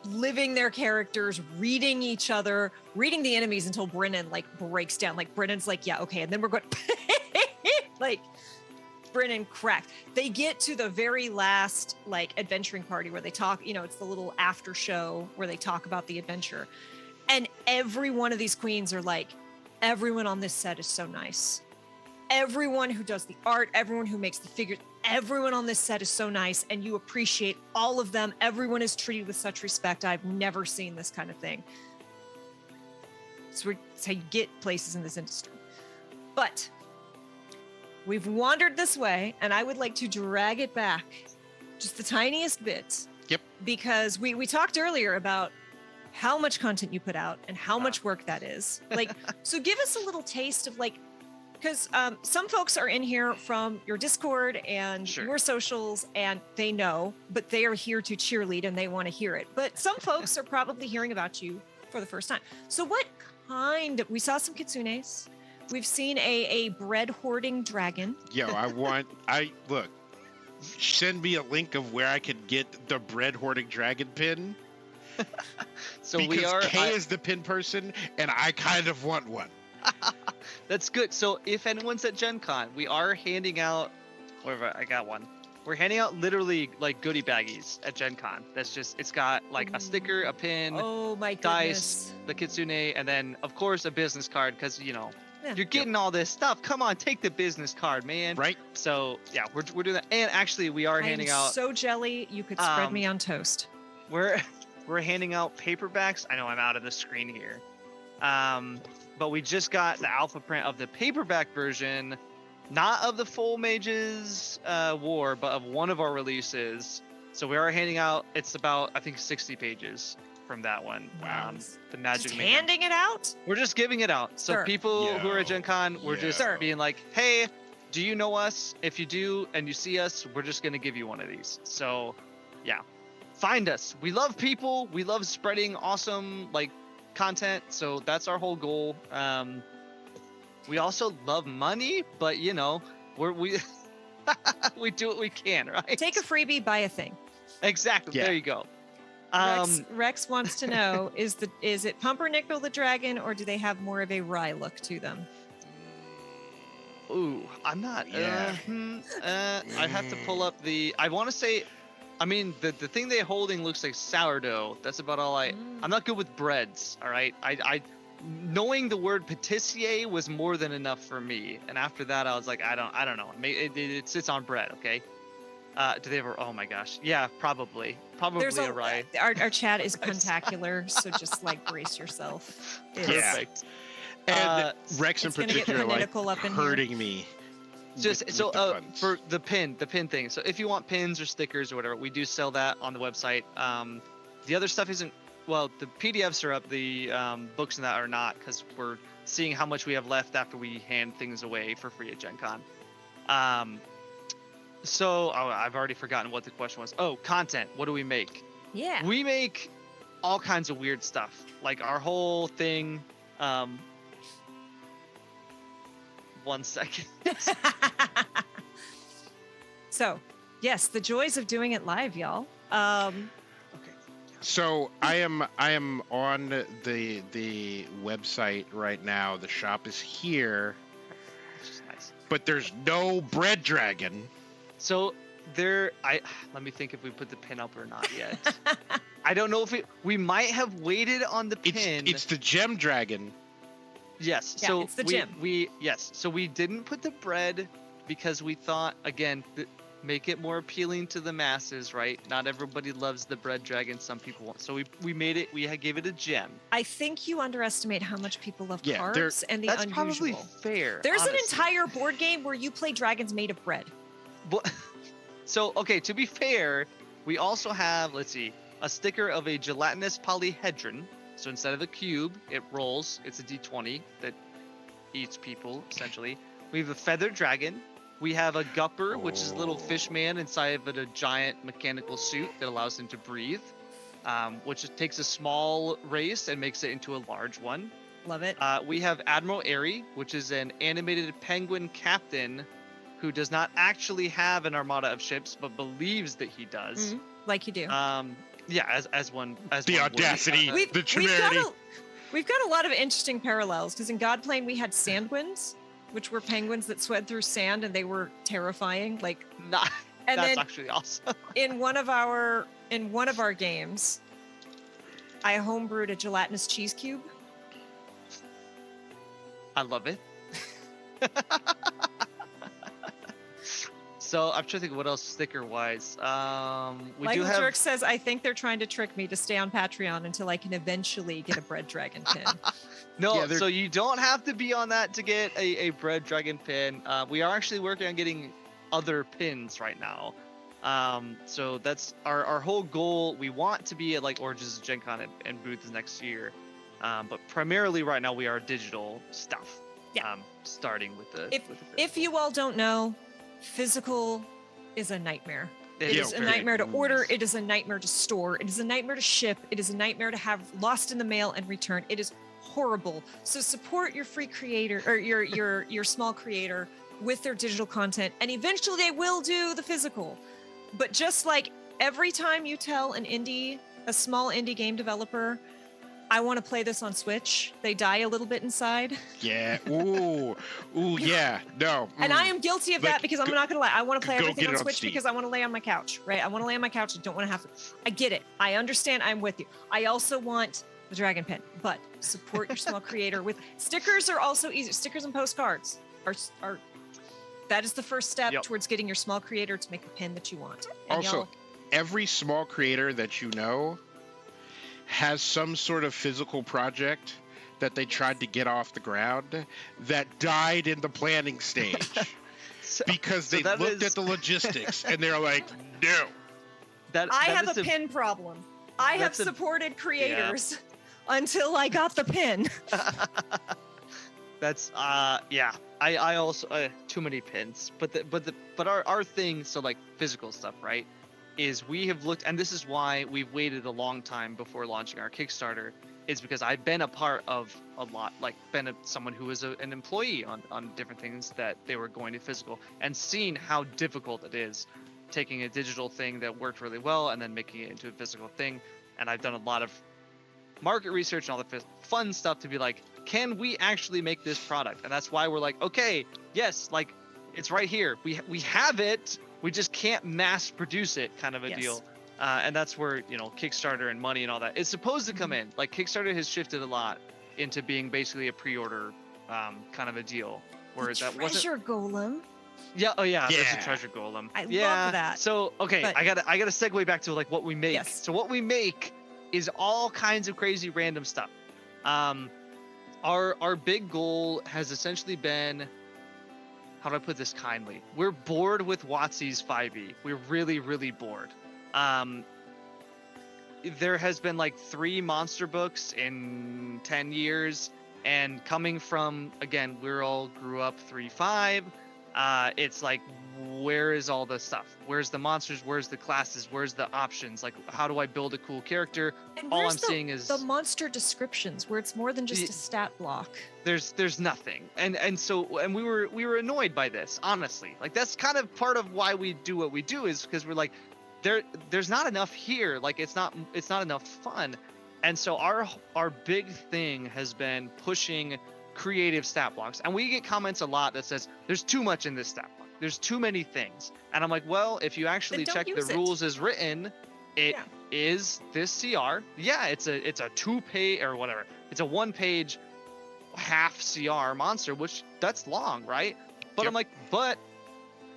living their characters, reading each other, reading the enemies until Brennan breaks down. Brennan's yeah, okay, and then we're going Brennan cracked. They get to the very last adventuring party where they talk, it's the little after show where they talk about the adventure. And every one of these queens are everyone on this set is so nice. Everyone who does the art, everyone who makes the figures, everyone on this set is so nice, and you appreciate all of them. Everyone is treated with such respect. I've never seen this kind of thing. It's how you get places in this industry. But we've wandered this way, and I would like to drag it back just the tiniest bit Yep. Because we talked earlier about how much content you put out and how much work that is. Like, so give us a little taste of like, because some folks are in here from your Discord and Sure. your socials, and they know, but they are here to cheerlead and they want to hear it. But some folks are probably hearing about you for the first time. So what kind of, we saw some kitsunes. We've seen a bread hoarding dragon. Yo, look, send me a link of where I can get the bread hoarding dragon pin. So because we are. Kay is the pin person, and I kind of want one. That's good. So if anyone's at Gen Con, we are handing out. Whatever, I got one. We're handing out literally like goodie baggies at Gen Con. That's just, it's got like a sticker, a pin, Oh my dice, goodness. the kitsune, and then of course a business card because Yeah. you're getting all this stuff. Come on, take the business card, man. Right? So yeah, we're doing that. And actually, we are handing I'm out. so jelly. You could spread me on toast. We're handing out paperbacks. I know I'm out of the screen here. But we just got the alpha print of the paperback version, not of the Full Mages War, but of one of our releases. So we are handing out. It's about, I think, 60 pages from that one. Nice. The Magic Just Mayhem. handing it out? We're just giving it out. So Sure. people who are at Gen Con, we're just Sure. being like, hey, do you know us? If you do and you see us, we're just going to give you one of these. So yeah, find us. We love people. We love spreading awesome like content. So that's our whole goal. We also love money, but you know, we we do what we can, right? Take a freebie, buy a thing. Exactly. Yeah. There you go. Rex wants to know, is it Pumpernickel the dragon, or do they have more of a wry look to them? Ooh, I'm not. Yeah. I'd have to pull up the. I want to say, I mean, the thing they're holding looks like sourdough. That's about all I'm not good with breads. All right. I knowing the word pâtissier was more than enough for me. And after that, I was like, I don't know. It sits on bread. Okay. Do they ever? Oh my gosh. Yeah, probably. Probably a rye. Our chat is puntacular, so just like brace yourself. It's- Yeah. Perfect. And Rex in it's gonna get particular, like, political up in here. hurting me. Just with so the puns. for the pin thing. So if you want pins or stickers or whatever, we do sell that on the website. The other stuff isn't. Well, the PDFs are up. The books and that are not, because we're seeing how much we have left after we hand things away for free at Gen Con. So I've already forgotten what the question was. Oh, content. What do we make? Yeah. We make all kinds of weird stuff. Like our whole thing. 1 second. So, yes, the joys of doing it live, y'all. Okay. So I am on the website right now. The shop is here, Which is nice. but there's no bread dragon. So let me think if we put the pin up or not yet. I don't know if we might have waited on the pin. It's the gem dragon. Yes. Yeah, So it's the gem. Yes. So we didn't put the bread because we thought, again, make it more appealing to the masses, right? Not everybody loves the bread dragon. Some people won't. So we made it. Gave it a gem. I think you underestimate how much people love Yeah, carbs and the That's unusual. probably fair. There's an honestly. entire board game where you play dragons made of bread. So okay, to be fair, we also have, let's see, a sticker of a gelatinous polyhedron. So instead of a cube, it rolls. It's a D20 that eats people, essentially. We have a feathered dragon. We have a gupper, which is a little fish man inside of a giant mechanical suit that allows him to breathe, which takes a small race and makes it into a large one. Love it. We have Admiral Airy, which is an animated penguin captain who does not actually have an armada of ships, but believes that he does. Like you do. Yeah, as one The one would. audacity. The temerity. We've got a lot of interesting parallels, because in Godplane we had sandwinds, which were penguins that swed through sand, and they were terrifying. Like, Not, and that's then actually awesome. in one of our games, I homebrewed a gelatinous cheese cube. I love it. So I'm trying to think what else sticker wise. We Michael do have. Jerk says, I think they're trying to trick me to stay on Patreon until I can eventually get a bread dragon pin. No, Yeah, so you don't have to be on that to get a bread dragon pin. We are actually working on getting other pins right now. So that's our whole goal. We want to be at like Origins Gen Con and booths next year. But primarily right now we are digital stuff. Yeah. Starting with the If physical. you all don't know, physical is a nightmare. It Yeah, is a very nightmare to order. ooze. It is a nightmare to store. It is a nightmare to ship. It is a nightmare to have lost in the mail and return. It is horrible. So support your free creator or your small creator with their digital content, and eventually they will do the physical. But just like every time you tell a small indie game developer, I want to play this on Switch, they die a little bit inside. Yeah. Ooh. Yeah. No. And I am guilty of Like, that because I'm not gonna lie. I want to play go everything get on it on Switch Steam. because I want to lay on my couch, right? I want to lay on my couch. I don't want to have to. I get it. I understand. I'm with you. I also want the dragon pen, but support your small creator with stickers. Are also easy. Stickers and postcards are that is the first step Yep. towards getting your small creator to make a pen that you want. And Also, y'all, every small creator that you know has some sort of physical project that they tried to get off the ground that died in the planning stage because So they that looked is- at the logistics and they're like, no. I that have is a pen problem. I have that's a- supported creators until I got the pen. That's yeah. I also too many pins. But our thing, so like physical stuff, right? Is we have looked, and this is why we've waited a long time before launching our Kickstarter, is because I've been a part of a lot, like someone who was an employee on different things that they were going to physical, and seen how difficult it is taking a digital thing that worked really well and then making it into a physical thing. And I've done a lot of market research and all the fun stuff to be like, can we actually make this product? And that's why we're like, okay, yes, like it's right here. We have it. We just can't mass produce it, kind of a Yes. deal. And that's where, you know, Kickstarter and money and all that is supposed to come in. Like Kickstarter has shifted a lot into being basically a pre-order kind of a deal. Where The that wasn't. treasure golem. Yeah. Oh yeah. There's Yeah. a treasure golem. I love yeah. that. So okay, But- I gotta segue back to like what we make. Yes. So what we make is all kinds of crazy random stuff. Our big goal has essentially been, how do I put this kindly? We're bored with WotC's 5e. We're really, really bored. There has been like 3 monster books in 10 years, and coming from, again, we're all grew up 3.5. It's like, where is all the stuff? Where's the monsters? Where's the classes? Where's the options? Like, how do I build a cool character? And All where's I'm seeing is the monster descriptions where it's more than just Ye- a stat block. there's nothing, and we were annoyed by this, honestly. Like that's kind of part of why we do what we do, is because we're like, there's not enough here. Like it's not enough fun. And so our big thing has been pushing creative stat blocks, and we get comments a lot that says there's too much in this stat block, there's too many things. And I'm like, well, if you actually don't check the use it. rules as written, it Yeah. is this CR. Yeah, it's a 2-page or whatever, it's a 1-page half CR monster, which that's long, right? But Yep. I'm like, but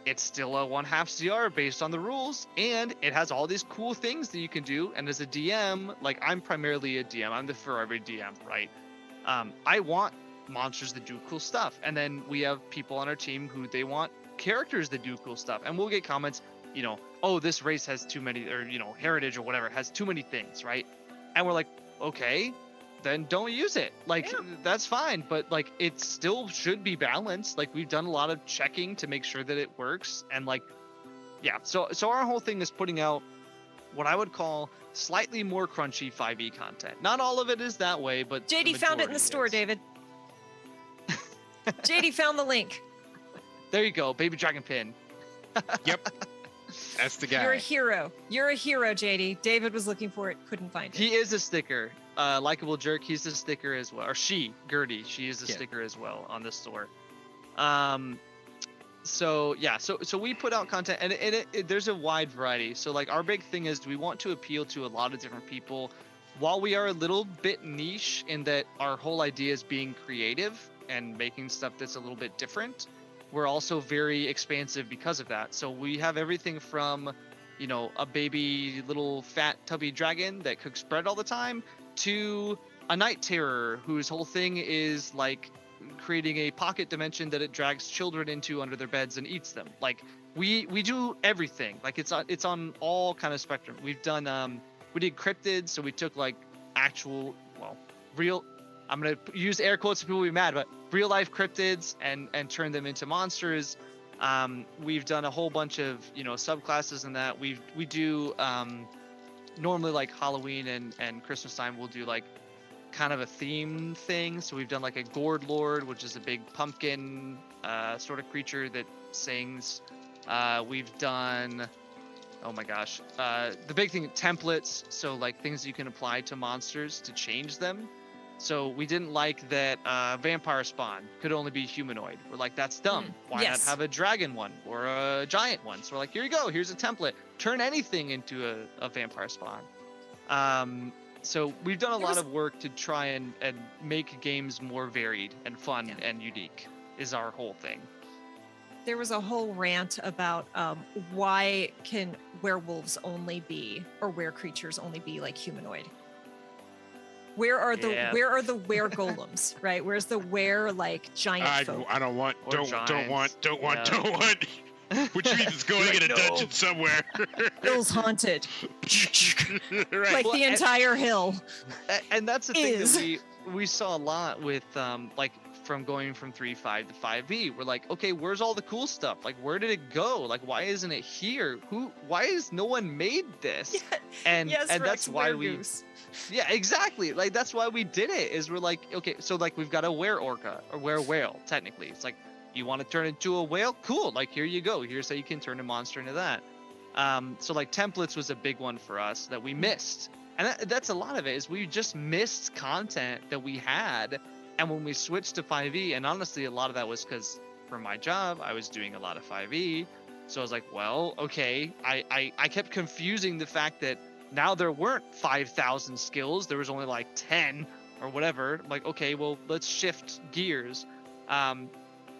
it's still a 1/2 CR based on the rules, and it has all these cool things that you can do. And as a DM, like I'm primarily a DM, I'm the forever DM, right? I want monsters that do cool stuff, and then we have people on our team who they want characters that do cool stuff, and we'll get comments, you know, oh, this race has too many, or you know, heritage or whatever has too many things, right? And we're like, okay, then don't use it. Like Yeah. that's fine, but like it still should be balanced. Like we've done a lot of checking to make sure that it works, and like yeah, so our whole thing is putting out what I would call slightly more crunchy 5e content. Not all of it is that way, but the JD found it in the majority store, is. David. JD found the link. There you go, baby dragon pin. Yep. That's the guy. You're a hero. You're a hero, JD. David was looking for it, couldn't find it. He is a sticker. Likeable jerk, he's a sticker as well. Or she, Gertie, she is a Yeah. sticker as well on the store. So yeah, so we put out content, and there's a wide variety. So like our big thing is we want to appeal to a lot of different people. While we are a little bit niche in that our whole idea is being creative and making stuff that's a little bit different, we're also very expansive because of that. So we have everything from, you know, a baby little fat tubby dragon that cooks bread all the time, to a night terror whose whole thing is like creating a pocket dimension that it drags children into under their beds and eats them. Like we do everything. Like it's on all kind of spectrum. We've done we did cryptids, so we took like actual, well, real, I'm gonna use air quotes so people will be mad, but real life cryptids and turn them into monsters. We've done a whole bunch of, you know, subclasses in that. We do normally like Halloween and Christmas time we'll do like kind of a theme thing. So we've done like a gourd lord, which is a big pumpkin sort of creature that sings. We've done, oh my gosh, the big thing, templates. So like things you can apply to monsters to change them. So we didn't like that vampire spawn could only be humanoid. We're like, that's dumb. Why yes. not have a dragon one or a giant one? So we're like, here you go. Here's a template. Turn anything into a vampire spawn. So we've done a lot of work to try and make games more varied and fun and unique is our whole thing. There was a whole rant about why can werewolves only be, or were-creatures only be like humanoid? Where are the were-golems, right? Where's the were like giant folk? I don't want, Or don't giants. want. Which means it's going Like, in a no. dungeon somewhere. Hill's haunted. Right. Like the entire hill. And that's the thing Is. that we saw a lot with like from going from 3.5 to 5e. We're like, okay, where's all the cool stuff? Like, where did it go? Like, why isn't it here? Why has no one made this? Yeah. And Yes, and Rex, that's why were-goose. yeah, exactly. Like that's why we did it. Is we're like, okay, so like we've got a were-orca or were-whale. Technically, it's like you want to turn into a whale, cool. Like here you go. Here's how you can turn a monster into that. So like templates was a big one for us that we missed, and that's a lot of it. Is we just missed content that we had, and when we switched to 5e, and honestly, a lot of that was because for my job, I was doing a lot of 5e. So I was like, well, okay. I kept confusing the fact that now there weren't 5,000 skills. There was only like 10 or whatever. I'm like, okay, well, let's shift gears.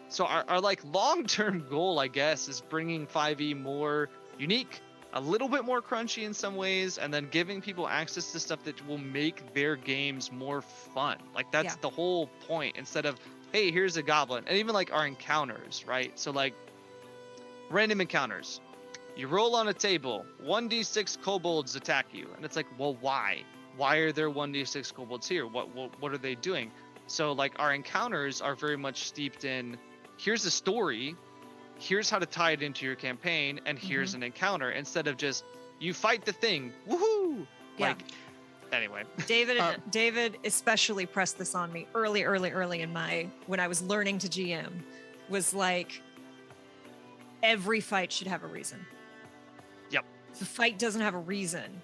So our like long-term goal, I guess, is bringing 5e more unique, a little bit more crunchy in some ways, and then giving people access to stuff that will make their games more fun. Like that's the whole point. Instead of, hey, here's a goblin, and even like our encounters, right? So like random encounters. You roll on a table, 1d6 kobolds attack you, and it's like, well, why? Why are there 1d6 kobolds here? What are they doing? So like our encounters are very much steeped in, here's a story, here's how to tie it into your campaign, and here's an encounter, instead of just you fight the thing, woohoo! Like, anyway. David especially pressed this on me early in when I was learning to GM, was like, every fight should have a reason. Yep. If the fight doesn't have a reason,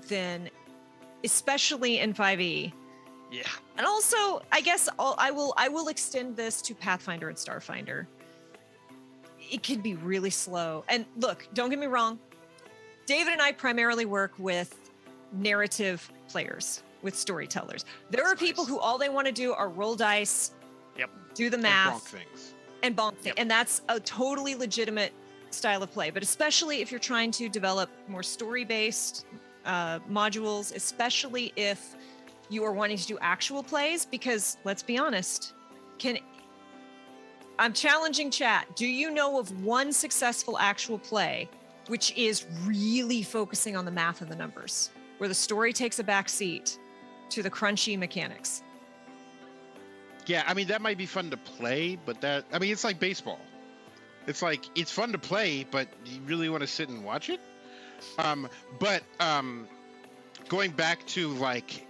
then especially in 5e. Yeah. And also, I guess I will extend this to Pathfinder and Starfinder. It can be really slow. And look, don't get me wrong. David and I primarily work with narrative players, with storytellers. There are people who all they want to do are roll dice, do the math, and bonk things. And that's a totally legitimate style of play. But especially if you're trying to develop more story-based modules, especially if you are wanting to do actual plays, because let's be honest, I'm challenging chat. Do you know of one successful actual play which is really focusing on the math and the numbers, where the story takes a back seat to the crunchy mechanics? Yeah, I mean, that might be fun to play, but it's like baseball. It's like, it's fun to play, but you really want to sit and watch it? Going back to like,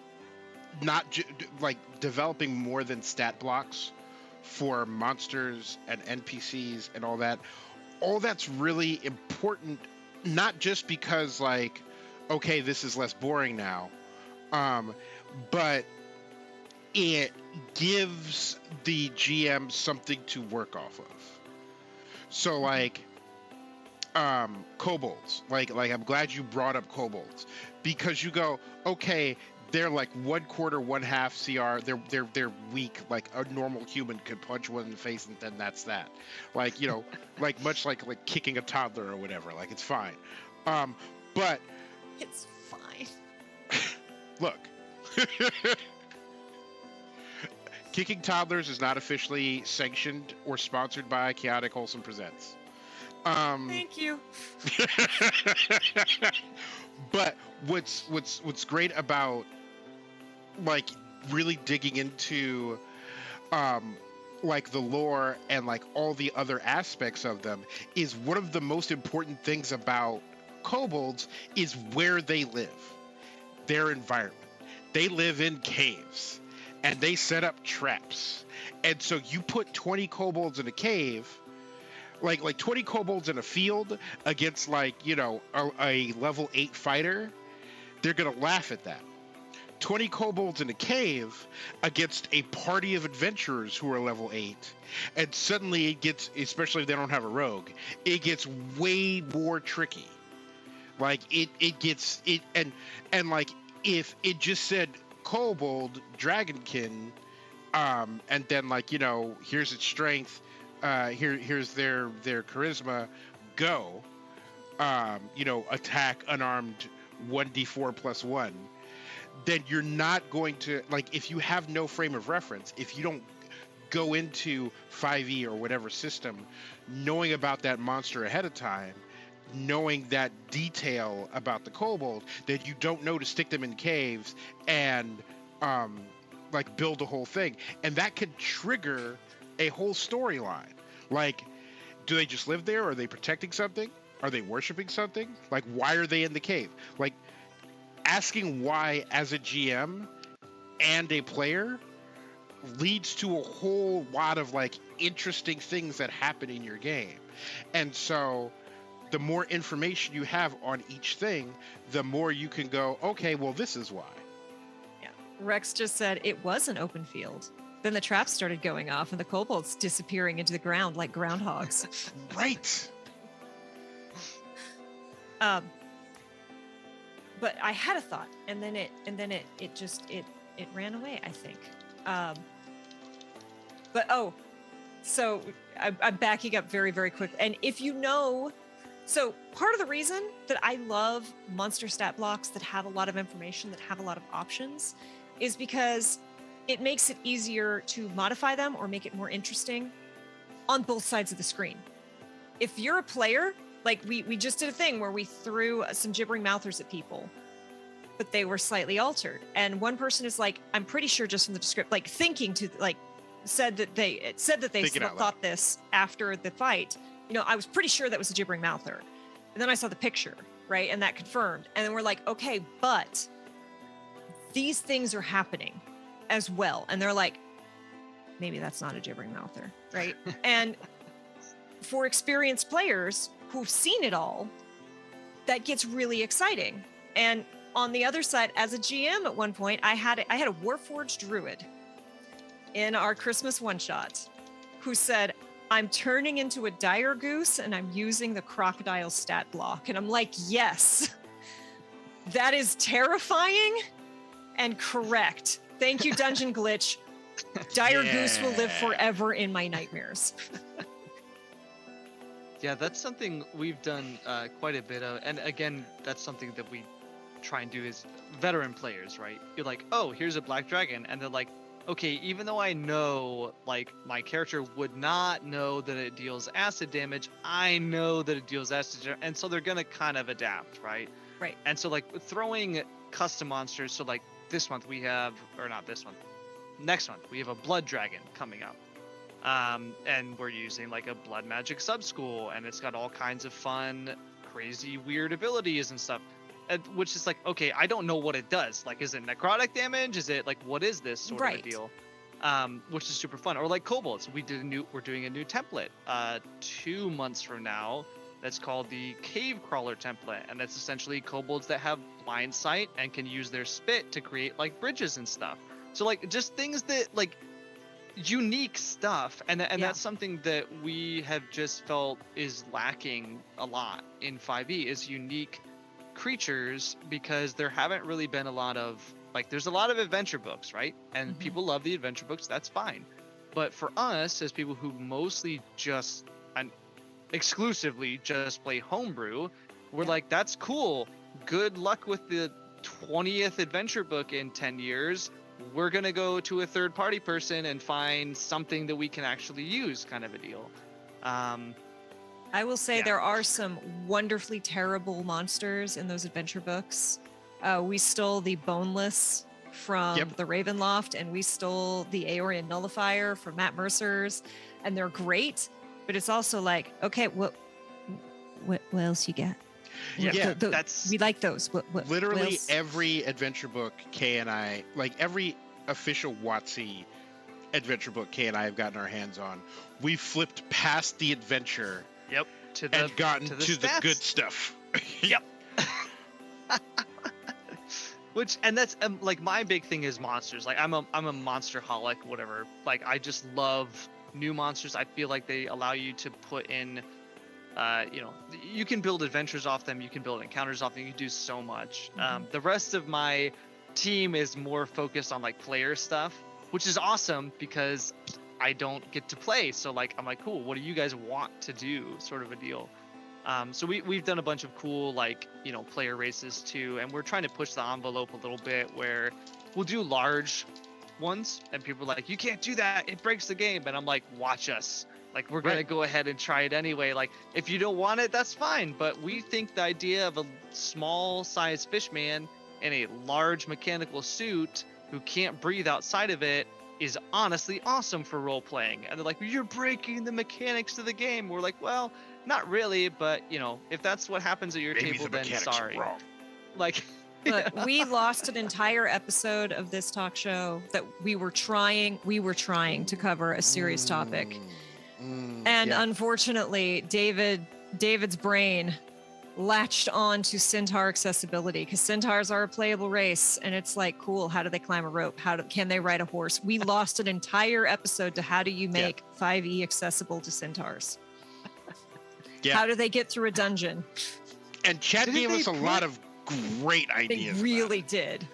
like developing more than stat blocks for monsters and NPCs and all that's really important, not just because like, okay, this is less boring now, but it gives the GM something to work off of. So like kobolds, like I'm glad you brought up kobolds, because you go, okay, they're like 1/4, 1/2 CR. They're weak. Like a normal human could punch one in the face, and then that's that. Like, you know, like much like kicking a toddler or whatever. Like, it's fine. But It's fine. look, Kicking Toddlers is not officially sanctioned or sponsored by Chaotic Wholesome Presents. Thank you. But what's great about like really digging into like the lore and like all the other aspects of them is one of the most important things about kobolds is where they live, their environment. They live in caves and they set up traps. And so you put 20 kobolds in a cave, like 20 kobolds in a field against like, you know, a level 8 fighter, they're going to laugh at that. 20 kobolds in a cave against a party of adventurers who are level 8, and suddenly it gets, especially if they don't have a rogue, it gets way more tricky. Like it gets it, and like if it just said kobold dragonkin, and then like, you know, here's its strength, here's their charisma, go, you know, attack unarmed 1d4 plus 1, then you're not going to, like, if you have no frame of reference, if you don't go into 5e or whatever system knowing about that monster ahead of time, knowing that detail about the kobold, that you don't know to stick them in caves and like build a whole thing, and that could trigger a whole storyline. Like, do they just live there? Are they protecting something? Are they worshiping something? Like, why are they in the cave? Like, asking why as a GM and a player leads to a whole lot of like interesting things that happen in your game. And so the more information you have on each thing, the more you can go, okay, well, this is why. Yeah. Rex just said it was an open field. Then the traps started going off and the kobolds disappearing into the ground like groundhogs. Right. But I had a thought, and then it ran away, I think. So I'm backing up very, very quick. And if you know, so part of the reason that I love monster stat blocks that have a lot of information, that have a lot of options, is because it makes it easier to modify them or make it more interesting on both sides of the screen. If you're a player, like we just did a thing where we threw some gibbering mouthers at people, but they were slightly altered. And one person is like, I'm pretty sure just from the script, like thinking to like, said that they thought this after the fight. You know, I was pretty sure that was a gibbering mouther. And then I saw the picture, right? And that confirmed. And then we're like, okay, but these things are happening as well. And they're like, maybe that's not a gibbering mouther, right? And for experienced players who've seen it all, that gets really exciting. And on the other side, as a GM at one point, I had a Warforged Druid in our Christmas one-shot who said, I'm turning into a dire goose and I'm using the crocodile stat block. And I'm like, yes, that is terrifying and correct. Thank you, Dungeon Glitch. Dire goose will live forever in my nightmares. Yeah, that's something we've done quite a bit of. And again, that's something that we try and do as veteran players, right? You're like, oh, here's a black dragon. And they're like, okay, even though I know, like, my character would not know that it deals acid damage, I know that it deals acid damage. And so they're going to kind of adapt, right? Right. And so, like, throwing custom monsters. So, like, this month we have, or not this month, next month we have a blood dragon coming up. And we're using like a blood magic sub-school, and it's got all kinds of fun, crazy, weird abilities and stuff. Which is like, okay, I don't know what it does. Like, is it necrotic damage? Is it like, what is this sort of a deal? Which is super fun. Or like kobolds, we're doing a new template 2 months from now. That's called the Cave Crawler template, and that's essentially kobolds that have blind sight and can use their spit to create like bridges and stuff. So like just things that like unique stuff, and that's something that we have just felt is lacking a lot in 5e is unique creatures, because there haven't really been a lot of like, there's a lot of adventure books, right? And people love the adventure books, that's fine. But for us as people who mostly just and exclusively just play homebrew, we're like, that's cool, good luck with the 20th adventure book in 10 years. we're gonna go to a third-party person and find something that we can actually use, kind of a deal. I will say Yeah. there are some wonderfully terrible monsters in those adventure books. We stole the Boneless from Yep. the Ravenloft, and we stole the Aeorian Nullifier from Matt Mercer's, and they're great. But it's also like, okay, what else you got? Yeah, that's we like those. What Literally else? every adventure book Kay and I, like every official WotC adventure book Kay and I have gotten our hands on, we flipped past the adventure to the and gotten to the stats. good stuff. Yep. And that's like my big thing is monsters. Like I'm a monster holic, whatever. Like I just love new monsters. I feel like they allow you to put in, you can build adventures off them. You can build encounters off them. You can do so much. The rest of my team is more focused on like player stuff, which is awesome because I don't get to play. So like I'm like, cool. What do you guys want to do? Sort of a deal. So we've done a bunch of cool player races too, and we're trying to push the envelope a little bit where we'll do large ones, and people are like, you can't do that, it breaks the game, and I'm like, watch us. Like we're gonna go ahead and try it anyway. Like if you don't want it, that's fine. But we think the idea of a small sized fishman in a large mechanical suit who can't breathe outside of it is honestly awesome for role playing. And they're like, you're breaking the mechanics of the game. We're like, well, not really, but if that's what happens at your Maybe table, the then mechanics are sorry. wrong. Like But we lost an entire episode of this talk show that we were trying to cover a serious topic. And yeah. Unfortunately, David's brain latched on to centaur accessibility because centaurs are a playable race, and it's like, cool, how do they climb a rope? Can they ride a horse? We lost an entire episode to how do you make 5e accessible to centaurs? Yeah. How do they get through a dungeon? And Chad Didn't gave they us a lot of great They ideas. really did.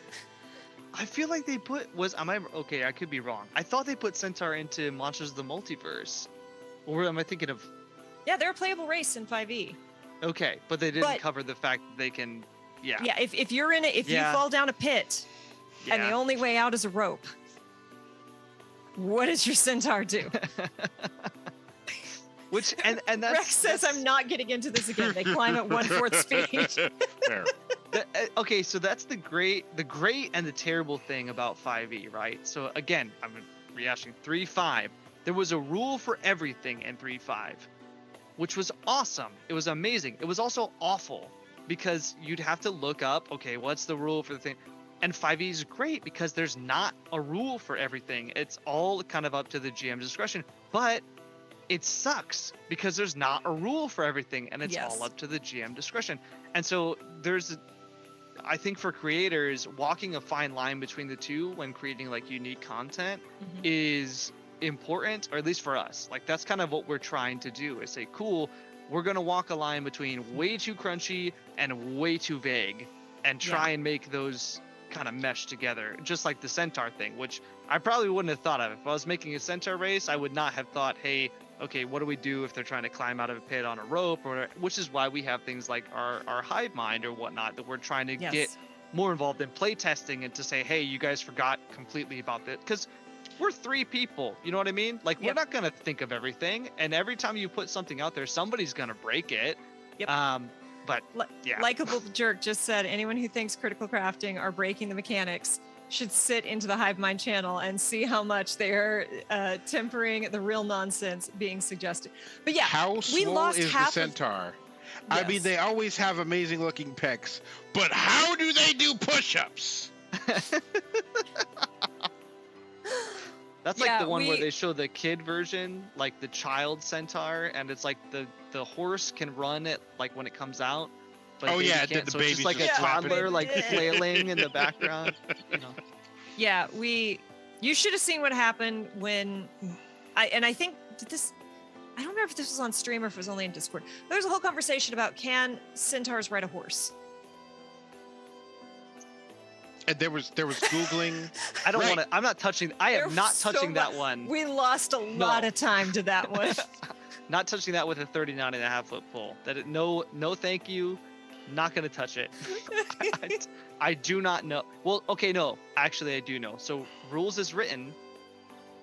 I feel like they put I could be wrong. I thought they put centaur into Monsters of the Multiverse. Or am I thinking of Yeah, they're a playable race in 5e. okay, but they didn't cover the fact that they can Yeah, if you're in it, if you fall down a pit and the only way out is a rope, what does your centaur do? Which and that's Rex says, I'm not getting into this again. They climb at 1/4 speed. Fair. Okay, so that's the great and the terrible thing about 5e, right? So again, I'm rehashing 3.5. There was a rule for everything in 3.5, which was awesome. It was amazing. It was also awful because you'd have to look up, okay, what's the rule for the thing? And 5e is great because there's not a rule for everything. It's all kind of up to the GM's discretion, but it sucks because there's not a rule for everything, and it's all up to the GM discretion. And so I think for creators, walking a fine line between the two when creating like unique content is important, or at least for us. Like that's kind of what we're trying to do, is say, cool, we're going to walk a line between way too crunchy and way too vague and try and make those kind of mesh together, just like the centaur thing, which I probably wouldn't have thought of. If I was making a centaur race, I would not have thought, hey, okay, what do we do if they're trying to climb out of a pit on a rope? Or which is why we have things like our hive mind or whatnot that we're trying to get more involved in play testing and to say, hey, you guys forgot completely about this, because we're 3 people, you know what I mean? Like we're not gonna think of everything, and every time you put something out there, somebody's gonna break it. But Likeable Jerk just said, anyone who thinks critical crafting are breaking the mechanics should sit into the Hive Mind channel and see how much they're tempering the real nonsense being suggested. But yeah, how we swole lost is half the of- centaur? I mean, they always have amazing looking pecs, but how do they do push-ups? That's like the one where they show the kid version, like the child centaur, and it's like the horse can run it like when it comes out. But Oh, baby yeah, can't, the so it's just baby's like just a flapping. toddler like flailing in the background. You know. Yeah, you should have seen what happened when I think this, I don't remember if this was on stream or if it was only in Discord. There was a whole conversation about, can centaurs ride a horse? And there was Googling. I don't want to. I'm not touching. I am not so touching that much- one. We lost a lot of time to that one. Not touching that with a 39.5 foot pole. No, thank you. Not gonna touch it. I do not know. Well, okay, no. Actually, I do know. So rules is written.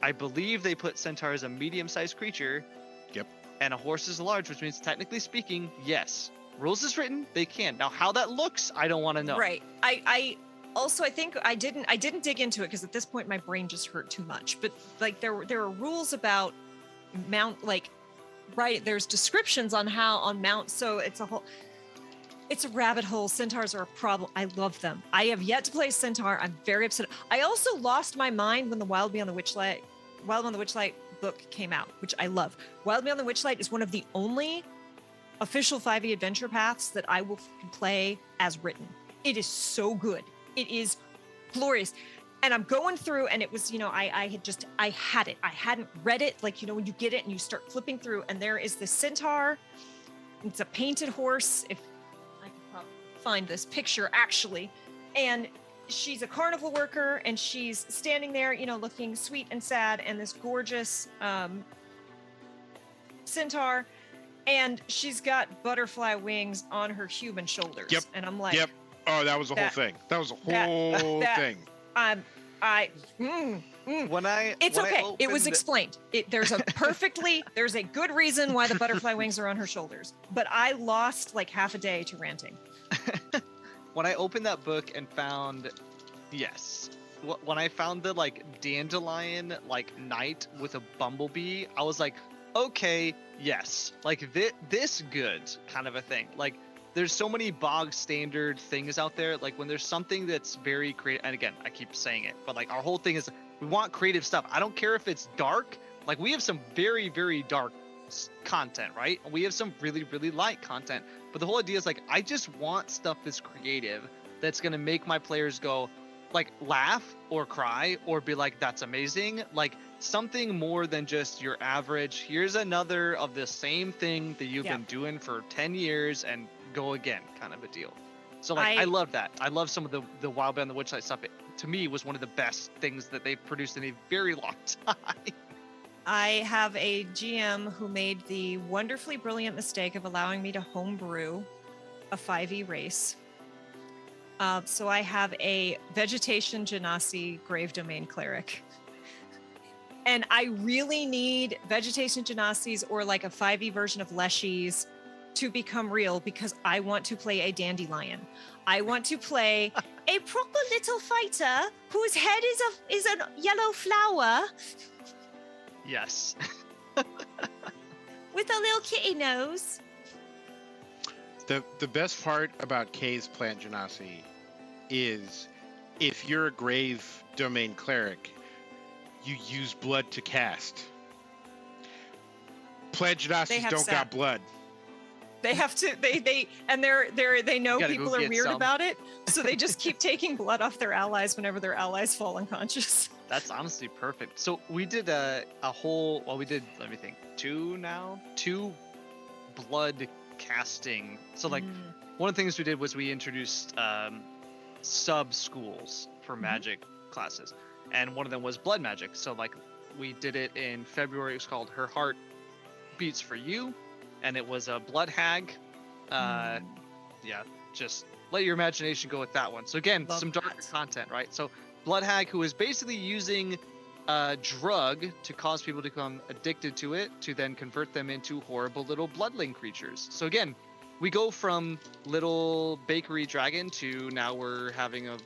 I believe they put centaur as a medium-sized creature. Yep. And a horse is large, which means technically speaking, yes. Rules is written. They can. Now, how that looks, I don't want to know. Right. I also, I think I didn't dig into it because at this point my brain just hurt too much. But like there are rules about mount, like, right. There's descriptions on mount. So it's a rabbit hole. Centaurs are a problem. I love them. I have yet to play centaur. I'm very upset. I also lost my mind when the Wild Beyond the Witchlight book came out, which I love. Wild Beyond the Witchlight is one of the only official 5e adventure paths that I will play as written. It is so good. It is glorious. And I'm going through, and it was, I had it. I hadn't read it. Like, when you get it and you start flipping through, and there is this centaur. It's a painted horse. If I can probably find this picture, actually. And she's a carnival worker, and she's standing there, looking sweet and sad, and this gorgeous centaur. And she's got butterfly wings on her human shoulders. Yep. And I'm like, yep. Oh, that was a whole thing. That was a whole thing. It's okay. It was explained. There's a good reason why the butterfly wings are on her shoulders. But I lost like half a day to ranting. When I opened that book and found, yes, when I found the like dandelion like knight with a bumblebee, I was like, okay, yes, like this good kind of a thing. Like, there's so many bog standard things out there. Like when there's something that's very creative, and again, I keep saying it, but like our whole thing is we want creative stuff. I don't care if it's dark. Like we have some very, very dark content, right? We have some really, really light content. But the whole idea is like, I just want stuff that's creative, that's going to make my players go like laugh or cry or be like, that's amazing. Like something more than just your average, here's another of the same thing that you've been doing for 10 years and go again kind of a deal. So like I love that. I love some of the Wild Beyond the Witchlight stuff. It, to me, was one of the best things that they've produced in a very long time. I have a GM who made the wonderfully brilliant mistake of allowing me to homebrew a 5e race. So I have a Vegetation Genasi Grave Domain Cleric. And I really need Vegetation Genasis or like a 5e version of Leshies to become real because I want to play a dandelion. I want to play a proper little fighter whose head is a yellow flower. Yes. With a little kitty nose. The best part about Kay's Plant Genasi is if you're a Grave Domain Cleric, you use blood to cast. Plant Genasis don't got blood. They have to. They know people are weird about it, so they just keep taking blood off their allies whenever their allies fall unconscious. That's honestly perfect. So we did a whole. Well, we did. Let me think. Two blood casting. So like one of the things we did was we introduced sub schools for magic classes, and one of them was blood magic. So like we did it in February. It was called Her Heart Beats for You. And it was a blood hag. Yeah, just let your imagination go with that one. So again, some darker content, right? So blood hag, who is basically using a drug to cause people to become addicted to it, to then convert them into horrible little bloodling creatures. So again, we go from little bakery dragon to now we're having a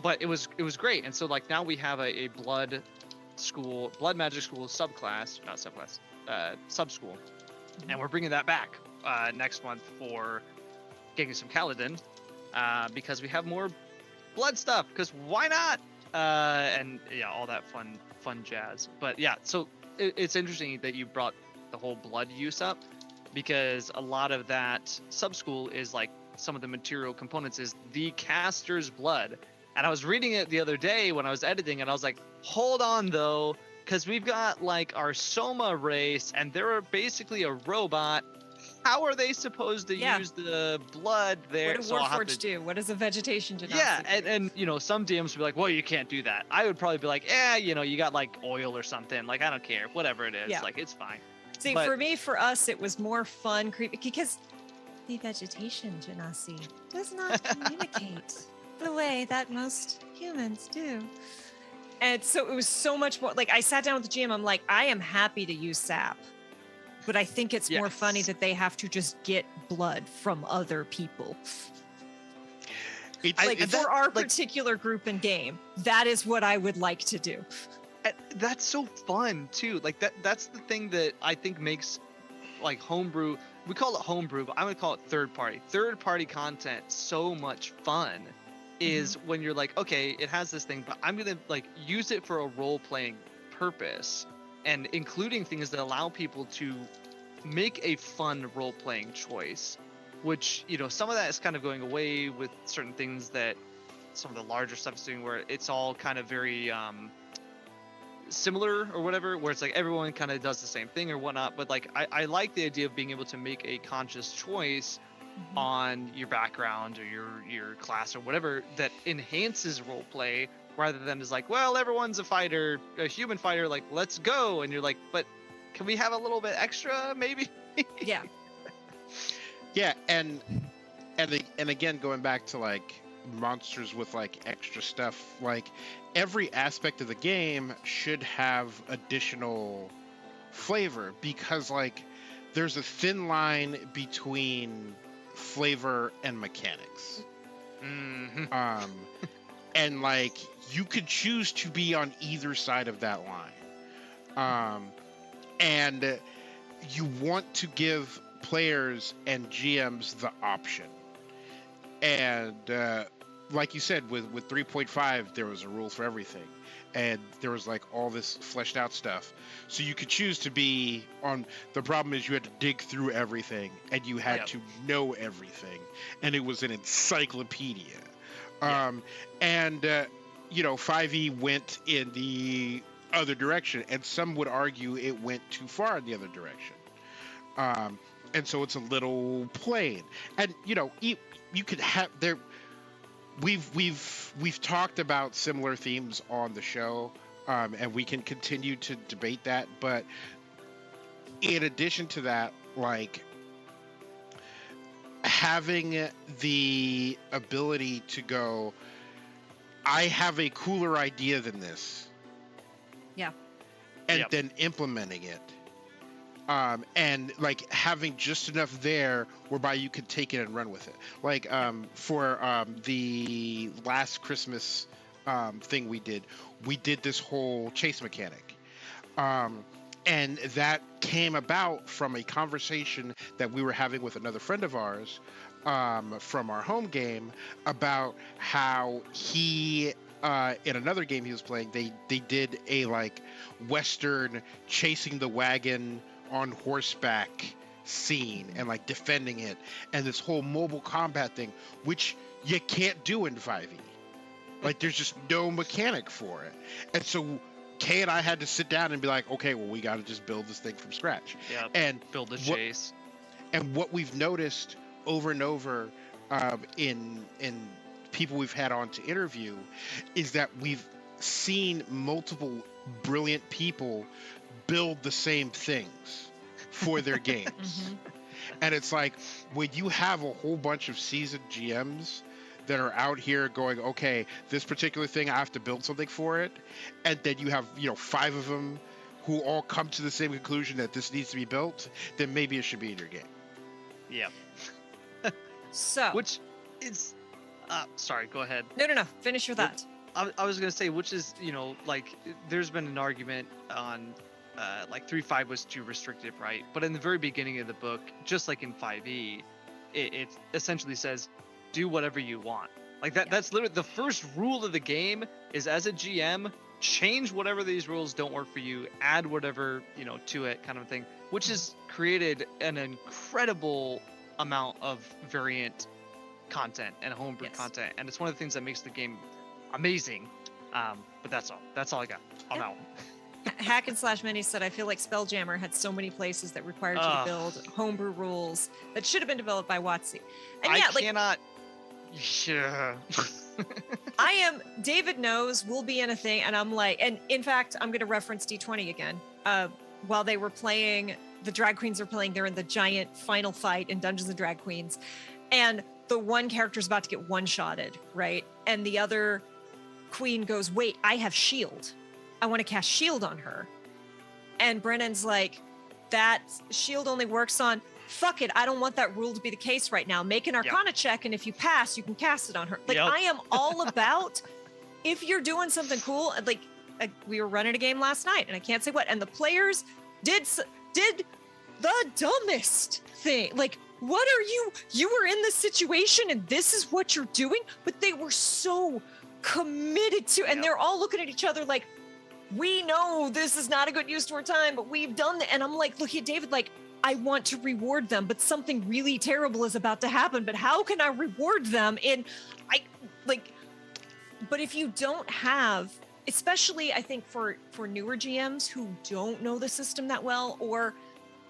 but it was great. And so like now we have a blood magic school sub school, and we're bringing that back next month for getting some Kaladin because we have more blood stuff, because why not, and yeah, all that fun jazz. But yeah, so it's interesting that you brought the whole blood use up, because a lot of that sub school is like some of the material components is the caster's blood. And I was reading it the other day when I was editing, and I was like, hold on though, because we've got like our Soma race, and they're basically a robot. How are they supposed to use the blood there? What does Warforged do? What does a Vegetation Genasi do? Yeah, and some DMs would be like, well, you can't do that. I would probably be like, you got like oil or something. Like, I don't care. Whatever it is. Yeah. Like, it's fine. See, for us, it was more fun, creepy, because The vegetation, Genasi, does not communicate the way that most humans do. And so it was so much more like I sat down with the GM. I'm like, I am happy to use sap, but I think it's more funny Yes. that they have to just get blood from other people. It's Like and for that- our like- particular group and game, that is what I would like to do. And that's so fun too. Like that's the thing that I think makes like homebrew, we call it homebrew, but I'm gonna call it third party content so much fun is when you're like, okay, it has this thing, but I'm gonna like use it for a role-playing purpose, and including things that allow people to make a fun role-playing choice, which, you know, some of that is kind of going away with certain things that some of the larger stuff is doing, where it's all kind of very similar or whatever, where it's like everyone kind of does the same thing or whatnot. But like I like the idea of being able to make a conscious choice on your background or your class or whatever that enhances role play, rather than is like, well, everyone's a fighter, a human fighter, like let's go, and you're like, but can we have a little bit extra maybe? Yeah. Yeah, and again, going back to like monsters with like extra stuff, like every aspect of the game should have additional flavor, because like there's a thin line between flavor and mechanics. And like you could choose to be on either side of that line, and you want to give players and GMs the option. And like you said, with 3.5, there was a rule for everything, and there was like all this fleshed out stuff. So you could choose to be on. The problem is you had to dig through everything, and you had to know everything, and it was an encyclopedia. And you know, 5e went in the other direction, and some would argue it went too far in the other direction. And so it's a little plain. And you know, you could have there. We've talked about similar themes on the show, and we can continue to debate that. But in addition to that, like having the ability to go, I have a cooler idea than this. Yeah. And then implementing it. And like having just enough there whereby you could take it and run with it. Like for the last Christmas thing we did this whole chase mechanic. And that came about from a conversation that we were having with another friend of ours from our home game about how he in another game he was playing, they did a like Western chasing the wagon on horseback scene and like defending it, and this whole mobile combat thing, which you can't do in 5e. Like there's just no mechanic for it. And so Kay and I had to sit down and be like, okay, well, we got to just build this thing from scratch. Yeah. And build a chase. And what we've noticed over and over in people we've had on to interview is that we've seen multiple brilliant people build the same things for their games. And it's like when you have a whole bunch of seasoned GMs that are out here going, okay, this particular thing, I have to build something for it. And then you have, 5 of them who all come to the same conclusion that this needs to be built, then maybe it should be in your game. Yeah. So. Which is, sorry, go ahead. No. Finish your thought. I was going to say, which is, like, there's been an argument on, like 3.5 was too restrictive, right? But in the very beginning of the book, just like in 5e, it essentially says, do whatever you want. Like that. Yeah. That's literally the first rule of the game is, as a GM, change whatever these rules don't work for you, add whatever, to it, kind of thing, which has created an incredible amount of variant content and homebrew content. And it's one of the things that makes the game amazing. But that's all I got on that one. Hack and Slash Mini said, I feel like Spelljammer had so many places that required you to build homebrew rules that should have been developed by WotC. And I cannot. Yeah. David knows we'll be in a thing, and I'm like, and in fact, I'm going to reference D20 again. while they were playing, the drag queens are playing, they're in the giant final fight in Dungeons and Drag Queens. And the one character is about to get one-shotted, right? And the other queen goes, wait, I have shield. I want to cast shield on her. And Brennan's like, that shield only works on, fuck it, I don't want that rule to be the case right now. Make an Arcana check, and if you pass, you can cast it on her. Like, I am all about, if you're doing something cool, like we were running a game last night, and I can't say what, and the players did the dumbest thing. Like, what are you were in this situation, and this is what you're doing? But they were so committed to, and they're all looking at each other like, we know this is not a good use of our time, but we've done that. And I'm like, look at David, like, I want to reward them, but something really terrible is about to happen. But how can I reward them? But if you don't have, especially I think for newer GMs who don't know the system that well, or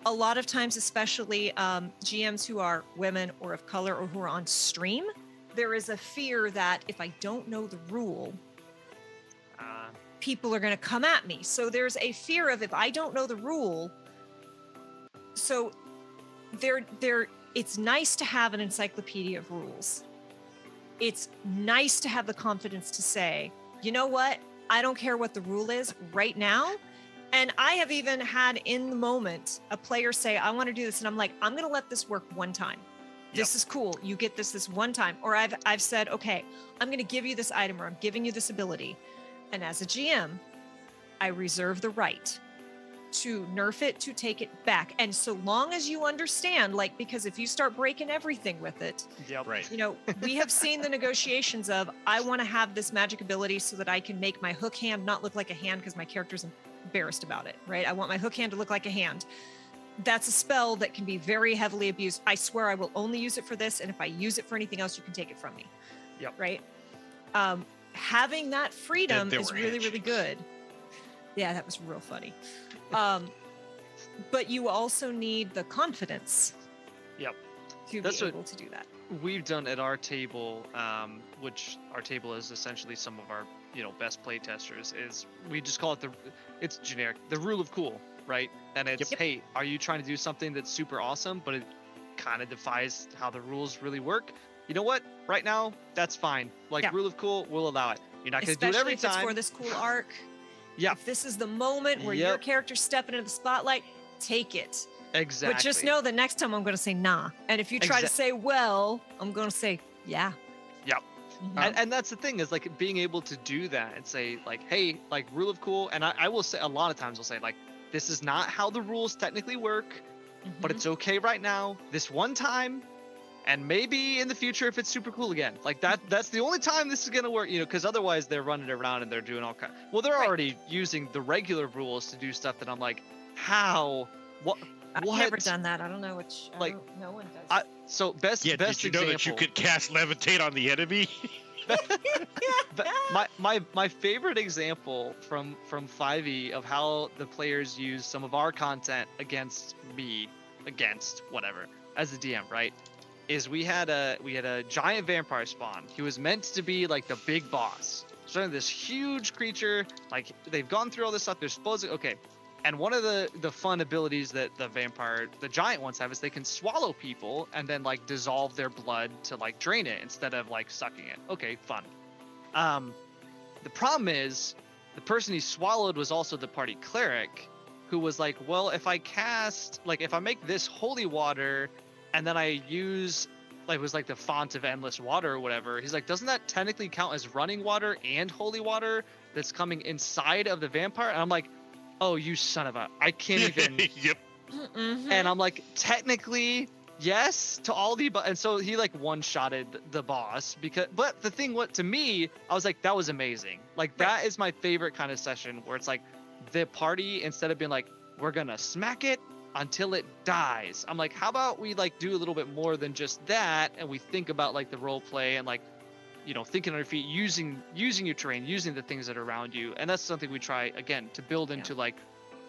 a lot of times, especially GMs who are women or of color or who are on stream, there is a fear that if I don't know the rule, people are going to come at me. So there's a fear of, if I don't know the rule, so it's nice to have an encyclopedia of rules. It's nice to have the confidence to say, you know what? I don't care what the rule is right now. And I have even had in the moment a player say, I want to do this. And I'm like, I'm going to let this work one time. This is cool. You get this one time. Or I've said, okay, I'm going to give you this item, or I'm giving you this ability. And as a GM, I reserve the right to nerf it, to take it back. And so long as you understand, like, because if you start breaking everything with it, you know, we have seen the negotiations of, I want to have this magic ability so that I can make my hook hand not look like a hand because my character's embarrassed about it, right? I want my hook hand to look like a hand. That's a spell that can be very heavily abused. I swear I will only use it for this. And if I use it for anything else, you can take it from me. Right? Having that freedom is really, really good. Yeah, that was real funny. But you also need the confidence to be able to do that. We've done at our table, which our table is essentially some of our, best play testers, is we just call it it's generic, the rule of cool, right? And it's, hey, are you trying to do something that's super awesome, but it kind of defies how the rules really work? You know what? Right now, that's fine. Like, rule of cool, we'll allow it. You're not going to do it every time. Especially if it's for this cool arc. If this is the moment where your character's stepping into the spotlight, take it. Exactly. But just know that next time I'm going to say nah. And if you try to say, well, I'm going to say, yeah. And that's the thing, is like being able to do that and say, like, hey, like, rule of cool. And I will say, a lot of times I'll say, like, this is not how the rules technically work, but it's okay right now. This one time, and maybe in the future if it's super cool again. Like, that's the only time this is going to work, because otherwise they're running around and they're doing all kinds. Well, they're already using the regular rules to do stuff that I'm like, how? What? I've never done that. I don't know which. Like, no one does. So best. Yeah, best did you know that you could cast levitate on the enemy? my favorite example from 5e of how the players use some of our content against whatever as a DM, right? Is we had a giant vampire spawn. He was meant to be like the big boss. So this huge creature, like, they've gone through all this stuff. They're supposed to, okay. And one of the fun abilities that the giant ones have is they can swallow people and then, like, dissolve their blood to, like, drain it instead of, like, sucking it. Okay, fun. The problem is the person he swallowed was also the party cleric, who was like, well, if I make this holy water and then I use, like, it was like the font of endless water or whatever. He's like, doesn't that technically count as running water and holy water that's coming inside of the vampire? And I'm like, oh, you son of a, I can't even. And I'm like, technically, yes to all the, and so he, like, one-shotted the boss but the thing, to me, I was like, that was amazing. Like, that is my favorite kind of session where it's like the party, instead of being like, we're gonna smack it until it dies, I'm like, how about we, like, do a little bit more than just that, and we think about, like, the role play and, like, thinking on your feet, using your terrain, using the things that are around you. And that's something we try, again, to build into, like,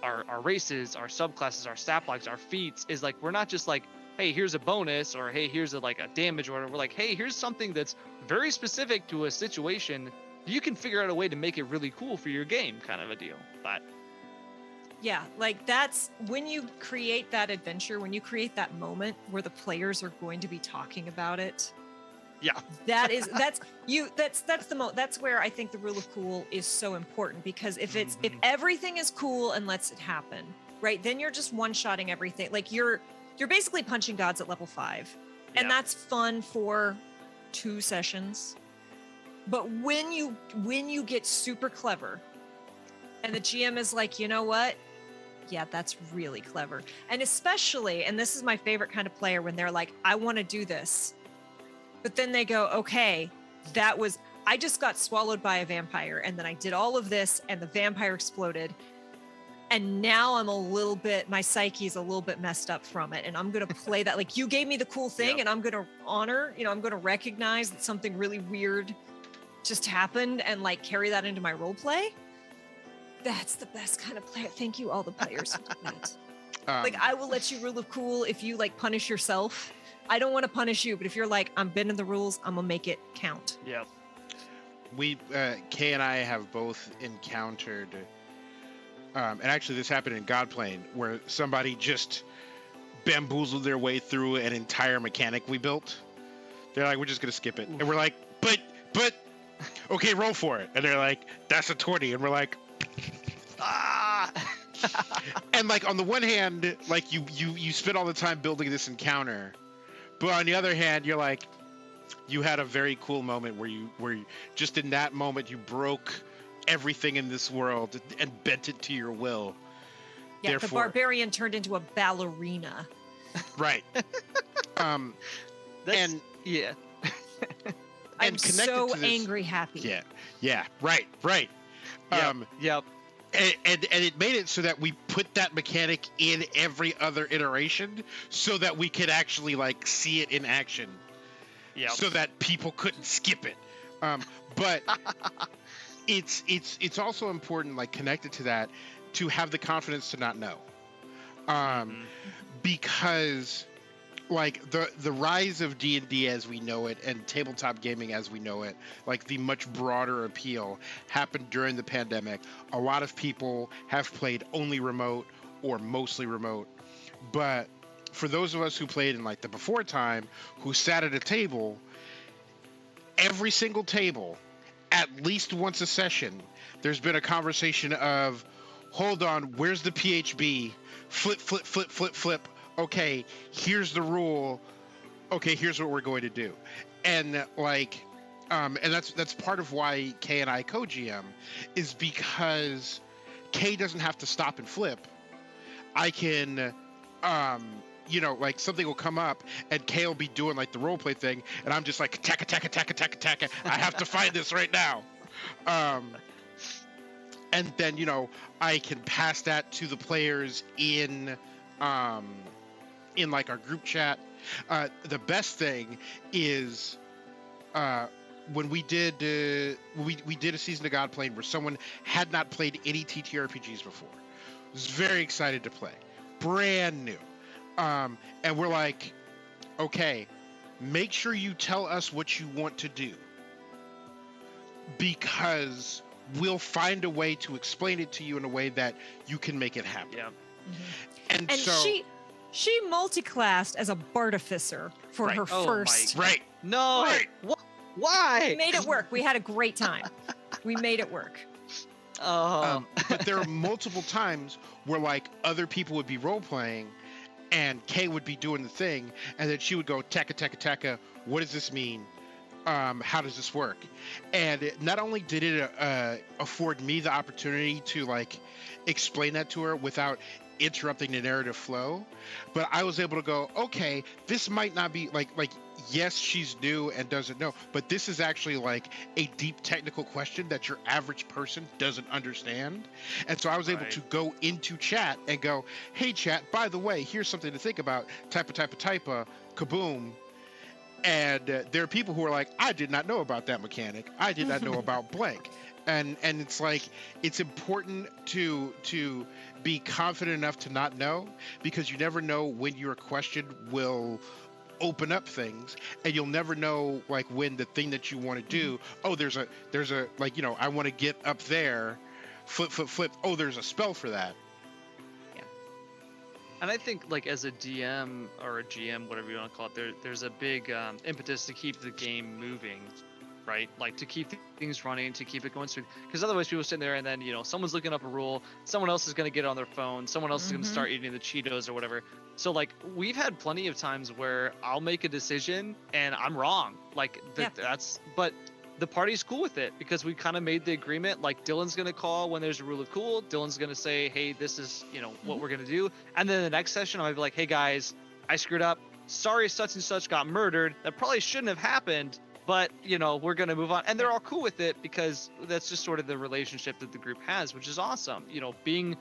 our races, our subclasses, our stat blocks, our feats, is like, we're not just like, hey, here's a bonus, or hey, here's a damage order. We're like, hey, here's something that's very specific to a situation. You can figure out a way to make it really cool for your game, kind of a deal. But Yeah, like that's when you create that adventure, when you create that moment where the players are going to be talking about it. Yeah. That's that's where I think the rule of cool is so important, because if everything is cool and lets it happen, right? Then you're just one-shotting everything. Like you're basically punching gods at level 5. And that's fun for 2 sessions. But when you get super clever and the GM is like, "You know what? Yeah, that's really clever." And especially, and this is my favorite kind of player, when they're like, "I want to do this." But then they go, "Okay, I just got swallowed by a vampire, and then I did all of this and the vampire exploded. And now my psyche's a little bit messed up from it. And I'm going to play that. Like, you gave me the cool thing, and I'm going to honor, I'm going to recognize that something really weird just happened and like carry that into my role play." That's the best kind of player. Thank you, all the players who did that. Like, I will let you rule of cool if you like punish yourself. I don't want to punish you, but if you're like, "I'm bending the rules, I'm gonna make it count." Yep. We, Kay and I have both encountered, and actually this happened in Godplane, where somebody just bamboozled their way through an entire mechanic we built. They're like, "We're just gonna skip it," and we're like, but, okay, roll for it. And they're like, "That's a 20," and we're like, ah. And like, on the one hand, like you spend all the time building this encounter, but on the other hand, you're like, you had a very cool moment where you just in that moment you broke everything in this world and bent it to your will. Yeah, Therefore, the barbarian turned into a ballerina. Right. And yeah. I'm so to this, angry happy. Yeah. Right. Yep. And it made it so that we put that mechanic in every other iteration, so that we could actually like see it in action. Yeah. So that people couldn't skip it. But it's also important, like connected to that, to have the confidence to not know. Because like the rise of D&D as we know it, and tabletop gaming as we know it, like the much broader appeal, happened during the pandemic. A lot of people have played only remote or mostly remote, but for those of us who played in like the before time, who sat at a table, every single table, at least once a session, there's been a conversation of, "Hold on, where's the PHB? Flip. Okay, here's the rule. Okay, here's what we're going to do." And like, and that's part of why Kay and I co-GM, is because Kay doesn't have to stop and flip. I can, like something will come up and Kay will be doing like the role play thing, and I'm just like, attack. I have to find this right now. And then, I can pass that to the players in like our group chat. The best thing is when we did a season of Godplane where someone had not played any TTRPGs before, was very excited to play, brand new, and we're like, "Okay, make sure you tell us what you want to do, because we'll find a way to explain it to you in a way that you can make it happen." Yeah. And so she multi-classed as a bartificer for her first. Right. No. Right. Why? We made it work. We had a great time. We made it work. But there are multiple times where like other people would be role playing, and Kay would be doing the thing, and then she would go, "Taka. What does this mean? How does this work?" And not only did it afford me the opportunity to like explain that to her without interrupting the narrative flow, but I was able to go, "Okay, this might not be like yes, she's new and doesn't know, but this is actually like a deep technical question that your average person doesn't understand." And so I was able to go into chat and go, "Hey chat, by the way, here's something to think about, type a kaboom." And there are people who are like, "I did not know about that mechanic. I did not know about blank." And it's like, it's important to be confident enough to not know, because you never know when your question will open up things, and you'll never know like when the thing that you want to do, there's a like, I want to get up there, flip. Oh, there's a spell for that. And I think like as a DM or a GM, whatever you want to call it, there's a big impetus to keep the game moving, right? Like to keep things running, to keep it going smooth. Because otherwise, people sitting there and then someone's looking up a rule, someone else is going to get it on their phone, someone else is going to start eating the Cheetos or whatever. So like we've had plenty of times where I'll make a decision and I'm wrong. Like but the party's cool with it because we kind of made the agreement. Like Dillon's gonna call when there's a rule of cool. Dillon's gonna say, hey, this is what we're gonna do. And then the next session I might be like, hey guys, I screwed up. Sorry, such and such got murdered. That probably shouldn't have happened. But we're gonna move on, and they're all cool with it because that's just sort of the relationship that the group has, which is awesome. Being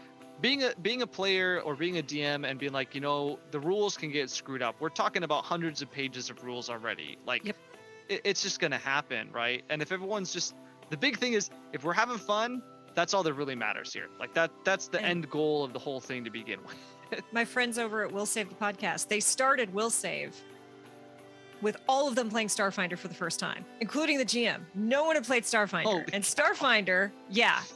a player or being a DM and being like, the rules can get screwed up. We're talking about hundreds of pages of rules already. Like, it's just gonna happen, right? And if everyone's just, the big thing is if we're having fun, that's all that really matters here. Like that's the end goal of the whole thing to begin with. My friends over at Will Save the podcast, they started Will Save with all of them playing Starfinder for the first time, including the GM. No one had played Starfinder. And Starfinder,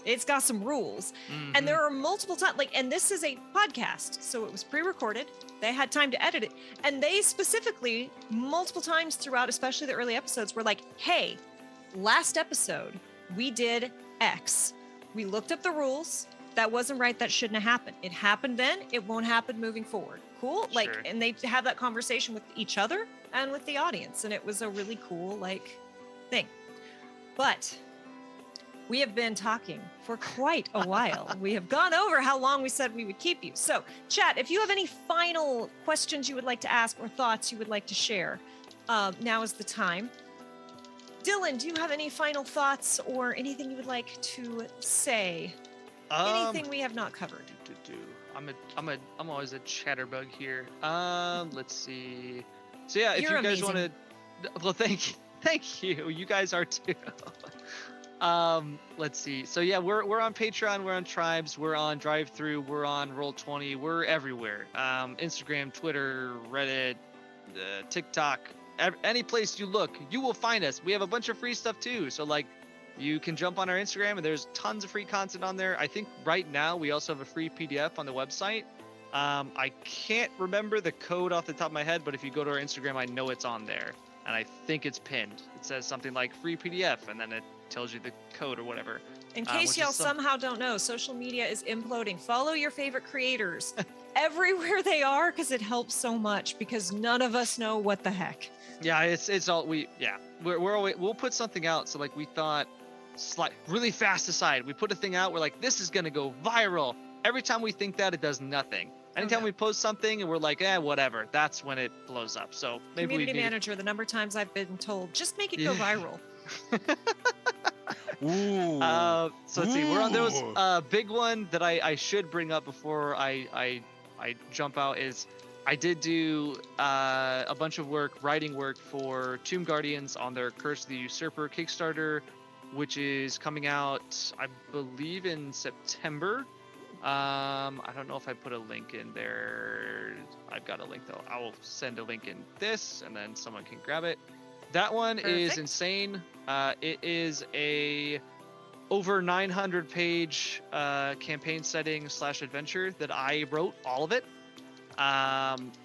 it's got some rules. And there are multiple times, and this is a podcast, so it was pre-recorded. They had time to edit it. And they specifically, multiple times throughout, especially the early episodes, were like, hey, last episode, we did X. We looked up the rules. That wasn't right. That shouldn't have happened. It happened then. It won't happen moving forward. Cool. Sure. And they have that conversation with each other and with the audience. And it was a really cool, thing. But we have been talking for quite a while. We have gone over how long we said we would keep you. So, chat, if you have any final questions you would like to ask or thoughts you would like to share, now is the time. Dillon, do you have any final thoughts or anything you would like to say? Anything we have not covered? I'm always a chatterbug here. Let's see. So yeah, if You're you guys want amazing. to, well, thank you. You guys are too. Let's see. So yeah, we're on Patreon, we're on Tribes, we're on Drive-Thru, we're on Roll20, we're everywhere. Instagram, Twitter, Reddit, TikTok, any place you look, you will find us. We have a bunch of free stuff too. So you can jump on our Instagram and there's tons of free content on there. I think right now we also have a free PDF on the website. I can't remember the code off the top of my head, but if you go to our Instagram, I know it's on there. And I think it's pinned. It says something like free PDF, and then it tells you the code or whatever. In case y'all somehow don't know, social media is imploding. Follow your favorite creators everywhere they are because it helps so much because none of us know what the heck. Yeah, it's all we'll put something out. So we thought really fast aside, we put a thing out. We're like, this is going to go viral. Every time we think that, it does nothing. Anytime we post something and we're like, whatever, that's when it blows up. So maybe Community manager, the number of times I've been told, just make it go viral. Ooh. So let's see. We're on those. Big one that I should bring up before I jump out is I did do a bunch of writing work for Tomb Guardians on their Curse of the Usurper Kickstarter, which is coming out, I believe, in September. I don't know if I put a link in there. I've got a link though. I will send a link in this and then someone can grab it. That one is insane. It is a over 900 page campaign setting / adventure that I wrote, all of it.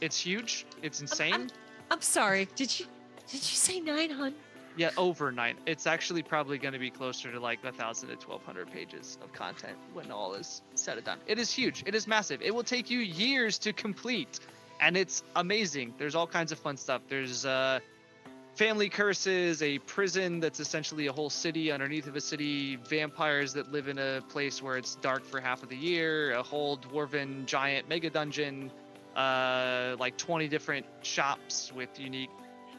It's huge. It's insane. I'm sorry. Did you say 900? Yeah, over 9. It's actually probably going to be closer to 1,000 to 1,200 pages of content when all is said and done. It is huge. It is massive. It will take you years to complete, and it's amazing. There's all kinds of fun stuff. There's family curses, a prison that's essentially a whole city underneath of a city, vampires that live in a place where it's dark for half of the year, a whole dwarven giant mega dungeon, 20 different shops with unique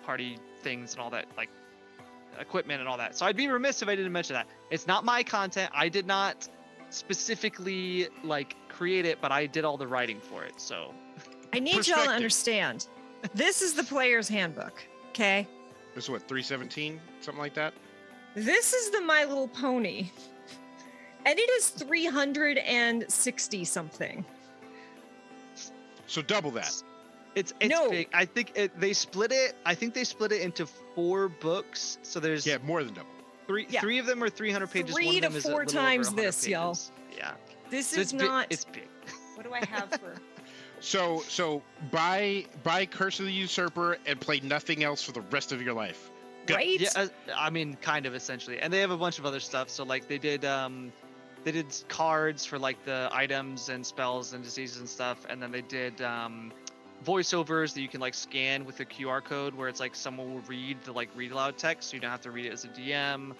party things and all that, equipment and all that. So I'd be remiss if I didn't mention that. It's not my content. I did not specifically create it, but I did all the writing for it. So I need y'all to understand. This is the player's handbook, okay? This is what, 317? Something like that? This is the My Little Pony. And it is 360 something. So double that. It's No. big. I think they split it. I think they split it into 4 books. So there's more than double. Three of them are 300 pages. 3 One of to them is 4 a little times over 100 this, y'all. pages. Yeah. This So is not It's big. What do I have for? So buy Curse of the Usurper and play nothing else for the rest of your life. Go. Right? Yeah, I mean, kind of essentially, and they have a bunch of other stuff. So like they did cards for like the items and spells and diseases and stuff, and then they did voiceovers that you can like scan with a QR code where it's like someone will read the like read aloud text, so you don't have to read it as a DM.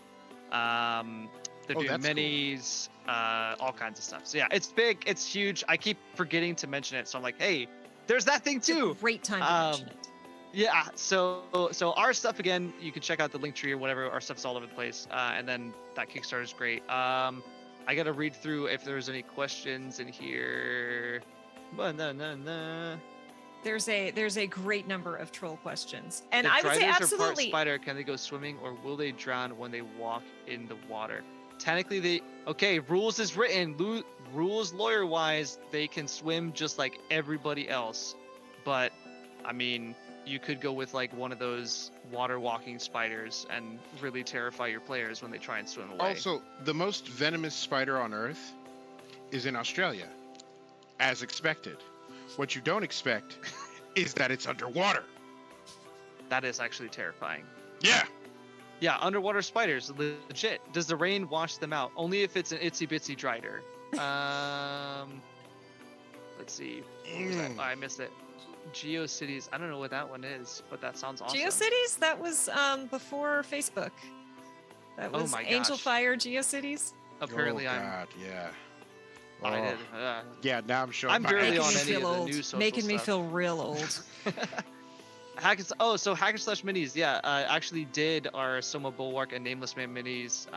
They're doing minis, all kinds of stuff. So yeah, it's big, it's huge. I keep forgetting to mention it, so I'm like, hey, there's that thing too. It's a great time to mention it. Yeah, so our stuff, again, you can check out the Linktree or whatever. Our stuff's all over the place, and then that Kickstarter is great. I gotta read through if there's any questions in here. There's a great number of troll questions, and If I would say drivers are part absolutely. spider, can they go swimming or will they drown when they walk in the water? Technically, rules is written. Rules lawyer-wise, they can swim just like everybody else, but I mean, you could go with like one of those water walking spiders and really terrify your players when they try and swim away. Also, the most venomous spider on Earth is in Australia, as expected. What you don't expect is that it's underwater. That is actually terrifying. Yeah. Yeah, underwater spiders, legit. Does the rain wash them out? Only if it's an itsy bitsy drider. Let's see. What was that? Oh, I missed it. GeoCities. I don't know what that one is, but that sounds awesome. GeoCities? That was before Facebook. That was my Angel gosh. Fire GeoCities. Apparently, oh, God, yeah. I Oh. did. Yeah, now I'm showing. I'm my barely Making on me any feel of the old. new social Making me stuff. feel real old. So Hacker Slash Minis, yeah, actually did our Soma Bulwark and Nameless Man minis.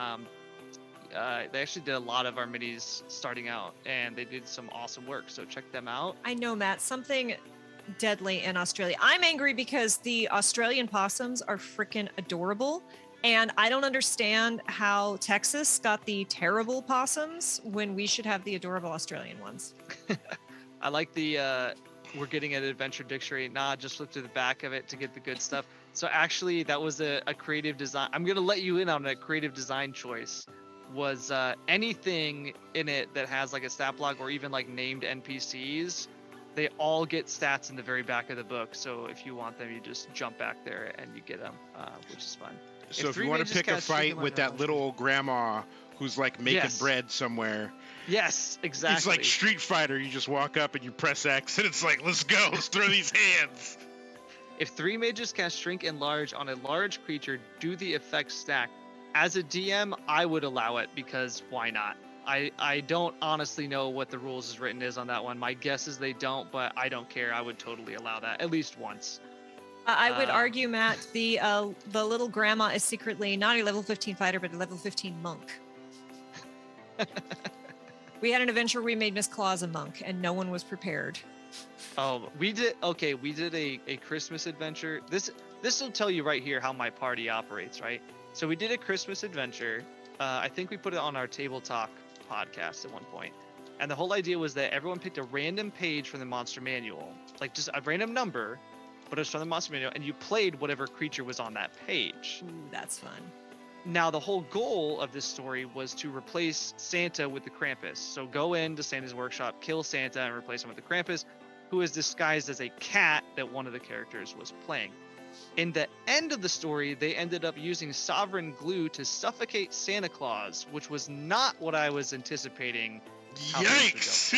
They actually did a lot of our minis starting out, and they did some awesome work. So check them out. I know, Matt. Something deadly in Australia. I'm angry because the Australian possums are freaking adorable. And I don't understand how Texas got the terrible possums when we should have the adorable Australian ones. I like the we're getting an adventure dictionary. Nah, just flip to the back of it to get the good stuff. So actually, that was a creative design. I'm gonna let you in on a creative design choice. Was anything in it that has like a stat block or even like named NPCs, they all get stats in the very back of the book. So if you want them, you just jump back there and you get them, which is fun. So if you want to pick a fight with that little old grandma who's like making bread somewhere. Yes, exactly. It's like Street Fighter. You just walk up and you press X and it's like, let's go, let's throw these hands. If 3 mages cast Shrink and Large on a large creature, do the effects stack? As a DM, I would allow it because why not? I don't honestly know what the rules is written is on that one. My guess is they don't, but I don't care. I would totally allow that at least once. I would argue, Matt, the little grandma is secretly not a level 15 fighter, but a level 15 monk. We had an adventure where we made Miss Claus a monk, and no one was prepared. Oh, we did a Christmas adventure. This will tell you right here how my party operates, right? So we did a Christmas adventure. I think we put it on our Table Talk podcast at one point. And the whole idea was that everyone picked a random page from the monster manual, like just a random number, but it was from the monster manual, and you played whatever creature was on that page. Ooh, that's fun. Now, the whole goal of this story was to replace Santa with the Krampus. So go into Santa's workshop, kill Santa, and replace him with the Krampus, who is disguised as a cat that one of the characters was playing. In the end of the story, they ended up using sovereign glue to suffocate Santa Claus, which was not what I was anticipating. Yikes!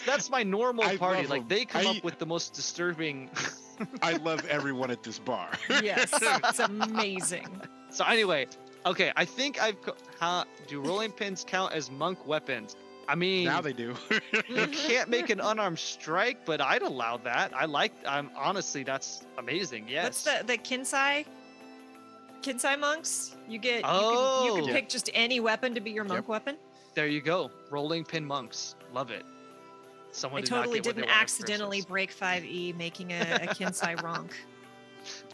That's my normal I party. love like them. they come up with the most disturbing. I love everyone at this bar. Yes, it's amazing. So anyway, okay, I think do rolling pins count as monk weapons? I mean, Now they do. you can't make an unarmed strike, but I'd allow that. Honestly, that's amazing. Yes. What's the Kinsai monks? You can Oh. pick just any weapon to be your monk weapon. There you go. Rolling pin monks. Love it. Someone I did not totally get what they didn't wanted for accidentally Christmas. break 5e making a Kinsai ronk.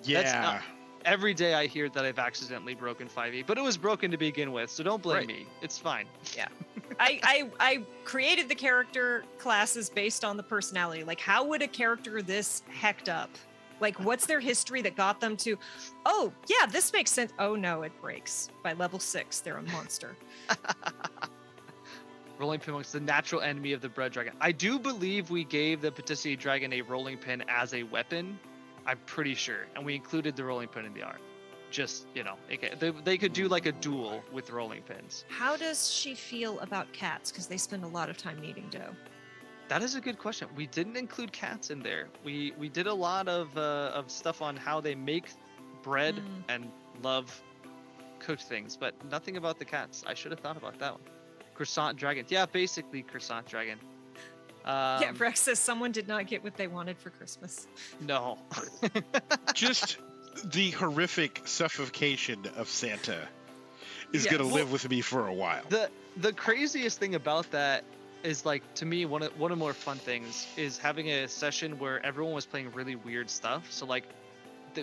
Yeah. Every day I hear that I've accidentally broken 5e, but it was broken to begin with, so don't blame me. It's fine. I created the character classes based on the personality. Like, how would a character this hecked up? Like, what's their history that got them to, oh, yeah, this makes sense. Oh, no, it breaks. By level 6, they're a monster. Rolling pin monk's the natural enemy of the bread dragon. I do believe we gave the patisserie dragon a rolling pin as a weapon. I'm pretty sure, and we included the rolling pin in the art. Just, you know, they could do like a duel with rolling pins. How does she feel about cats? Because they spend a lot of time kneading dough. That is a good question. We didn't include cats in there. We did a lot of stuff on how they make bread and love cooked things, but nothing about the cats. I should have thought about that one. Croissant dragon. Yeah, basically croissant dragon. Yeah, Rex says someone did not get what they wanted for Christmas. No. Just the horrific suffocation of Santa is Yes. going to live with me for a while. The craziest thing about that is, like, to me, one of the more fun things is having a session where everyone was playing really weird stuff. So like,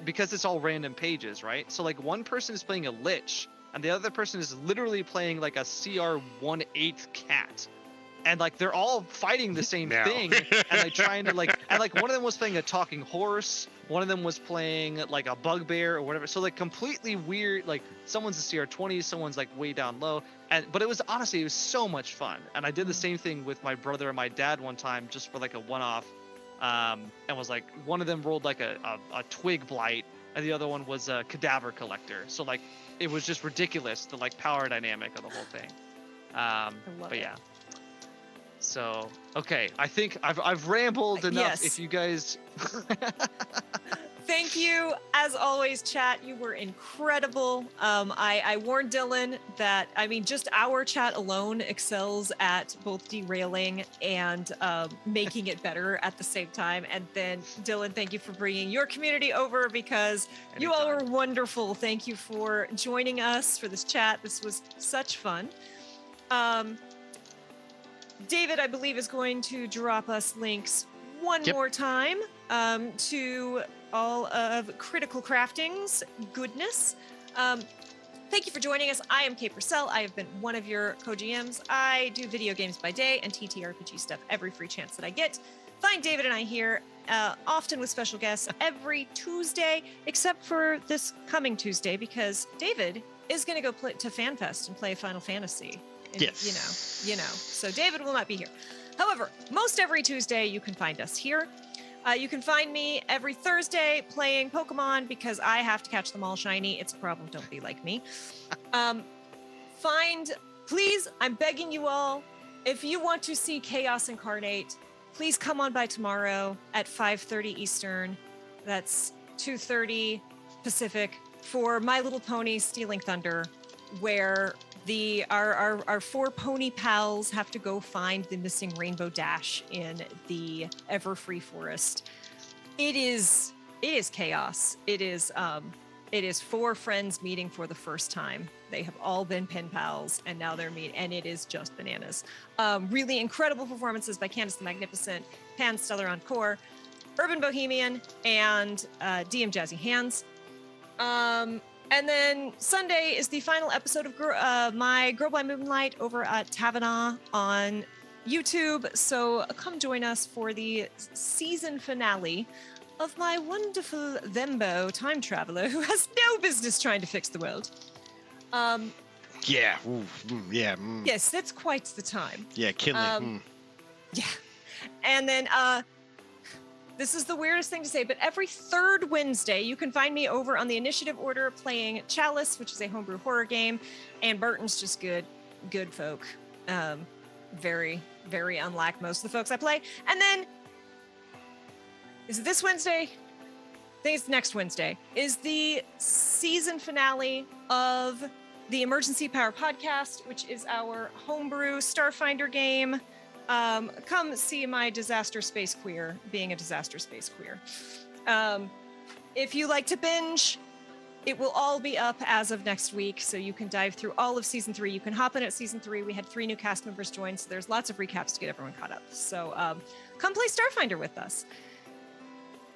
because it's all random pages, right? So like one person is playing a lich and the other person is literally playing like a CR 1/8 cat. And like they're all fighting the same thing and like trying to like, and like one of them was playing a talking horse, one of them was playing like a bugbear or whatever. So like completely weird, like someone's a CR 20, someone's like way down low. But it was honestly, it was so much fun. And I did the same thing with my brother and my dad one time just for like a one-off. And was like, one of them rolled like a twig blight and the other one was a cadaver collector. So like, it was just ridiculous, the like power dynamic of the whole thing. But yeah. So, okay, I think I've rambled enough. Yes. If you guys... Thank you, as always, chat. You were incredible. I warned Dillon that, I mean, just our chat alone excels at both derailing and making it better at the same time. And then, Dillon, thank you for bringing your community over because you all were wonderful. Thank you for joining us for this chat. This was such fun. David, I believe, is going to drop us links one more time to all of Critical Crafting's goodness. Thank you for joining us. I am Kate Purcell. I have been one of your co-GMs. I do video games by day and TTRPG stuff every free chance that I get. Find David and I here often with special guests every Tuesday, except for this coming Tuesday, because David is going to go to FanFest and play Final Fantasy. And, yes. You know. So David will not be here. However, most every Tuesday you can find us here. You can find me every Thursday playing Pokemon because I have to catch them all shiny. It's a problem. Don't be like me. Please, I'm begging you all, if you want to see Chaos Incarnate, please come on by tomorrow at 5:30 Eastern. That's 2:30 Pacific for My Little Pony Stealing Thunder, where our four pony pals have to go find the missing Rainbow Dash in the Everfree Forest. It is chaos. It is four friends meeting for the first time. They have all been pen pals and now they're meeting, and it is just bananas. Really incredible performances by Candace the Magnificent, Pan Stellar Encore, Urban Bohemian, and DM Jazzy Hands. And then Sunday is the final episode of my Girl by Moonlight over at Taverna on YouTube. So come join us for the season finale of my wonderful Thembo time traveler who has no business trying to fix the world. Yeah. Ooh, yeah. Yes, that's quite the time. Yeah, Kinley. Yeah. And then this is the weirdest thing to say, but every third Wednesday, you can find me over on the initiative order playing Chalice, which is a homebrew horror game, and Burton's just good folk. Very, very unlike most of the folks I play. And then, is it this Wednesday? I think it's next Wednesday, is the season finale of the Emergency Power Podcast, which is our homebrew Starfinder game. Come see my disaster space queer being a disaster space queer. If you like to binge, it will all be up as of next week, so you can dive through all of season 3. You can hop in at season 3. We had 3 new cast members join, so there's lots of recaps to get everyone caught up. So come play Starfinder with us.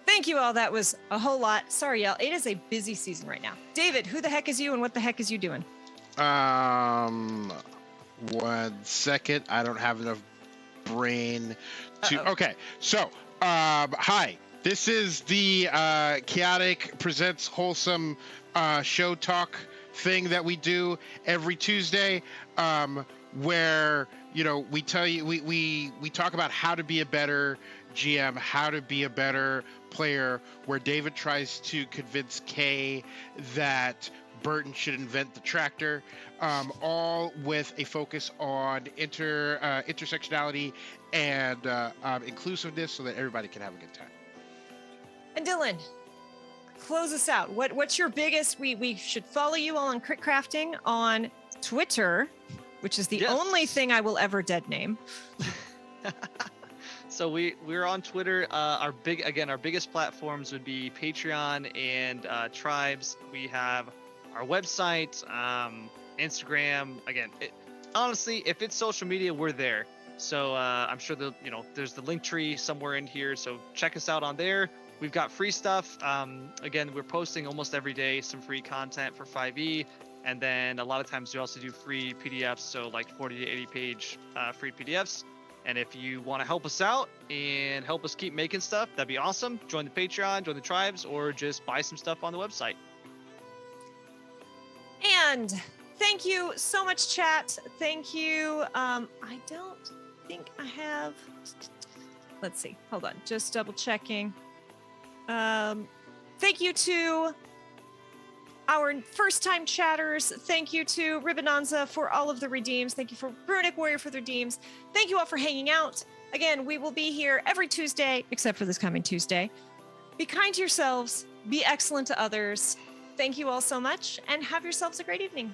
Thank you all. That was a whole lot. Sorry, y'all. It is a busy season right now. David, who the heck is you and what the heck is you doing? 1 second. I don't have enough brain to... Okay, so hi, this is the Chaotic Presents Wholesome show talk thing that we do every Tuesday, where we tell you, we talk about how to be a better GM, how to be a better player, where David tries to convince Kay that Burton should invent the tractor, all with a focus on intersectionality and inclusiveness so that everybody can have a good time. And Dillon, close us out. What's your biggest? We should follow you all on Crit Crafting on Twitter, which is the only thing I will ever dead name. So we're on Twitter. Our biggest platforms would be Patreon and Tribes. We have our website, Instagram. Again, honestly, if it's social media, we're there. So I'm sure there's the LinkTree somewhere in here. So check us out on there. We've got free stuff. Again, we're posting almost every day some free content for 5e. And then a lot of times we also do free PDFs, so like 40 to 80 page free PDFs. And if you want to help us out and help us keep making stuff, that'd be awesome. Join the Patreon, join the Tribes, or just buy some stuff on the website. And thank you so much, chat. Thank you. I don't think I have. Let's see. Hold on. Just double checking. Thank you to our first-time chatters. Thank you to Ribbonanza for all of the redeems. Thank you for Runic Warrior for the redeems. Thank you all for hanging out. Again, we will be here every Tuesday, except for this coming Tuesday. Be kind to yourselves. Be excellent to others. Thank you all so much, and have yourselves a great evening.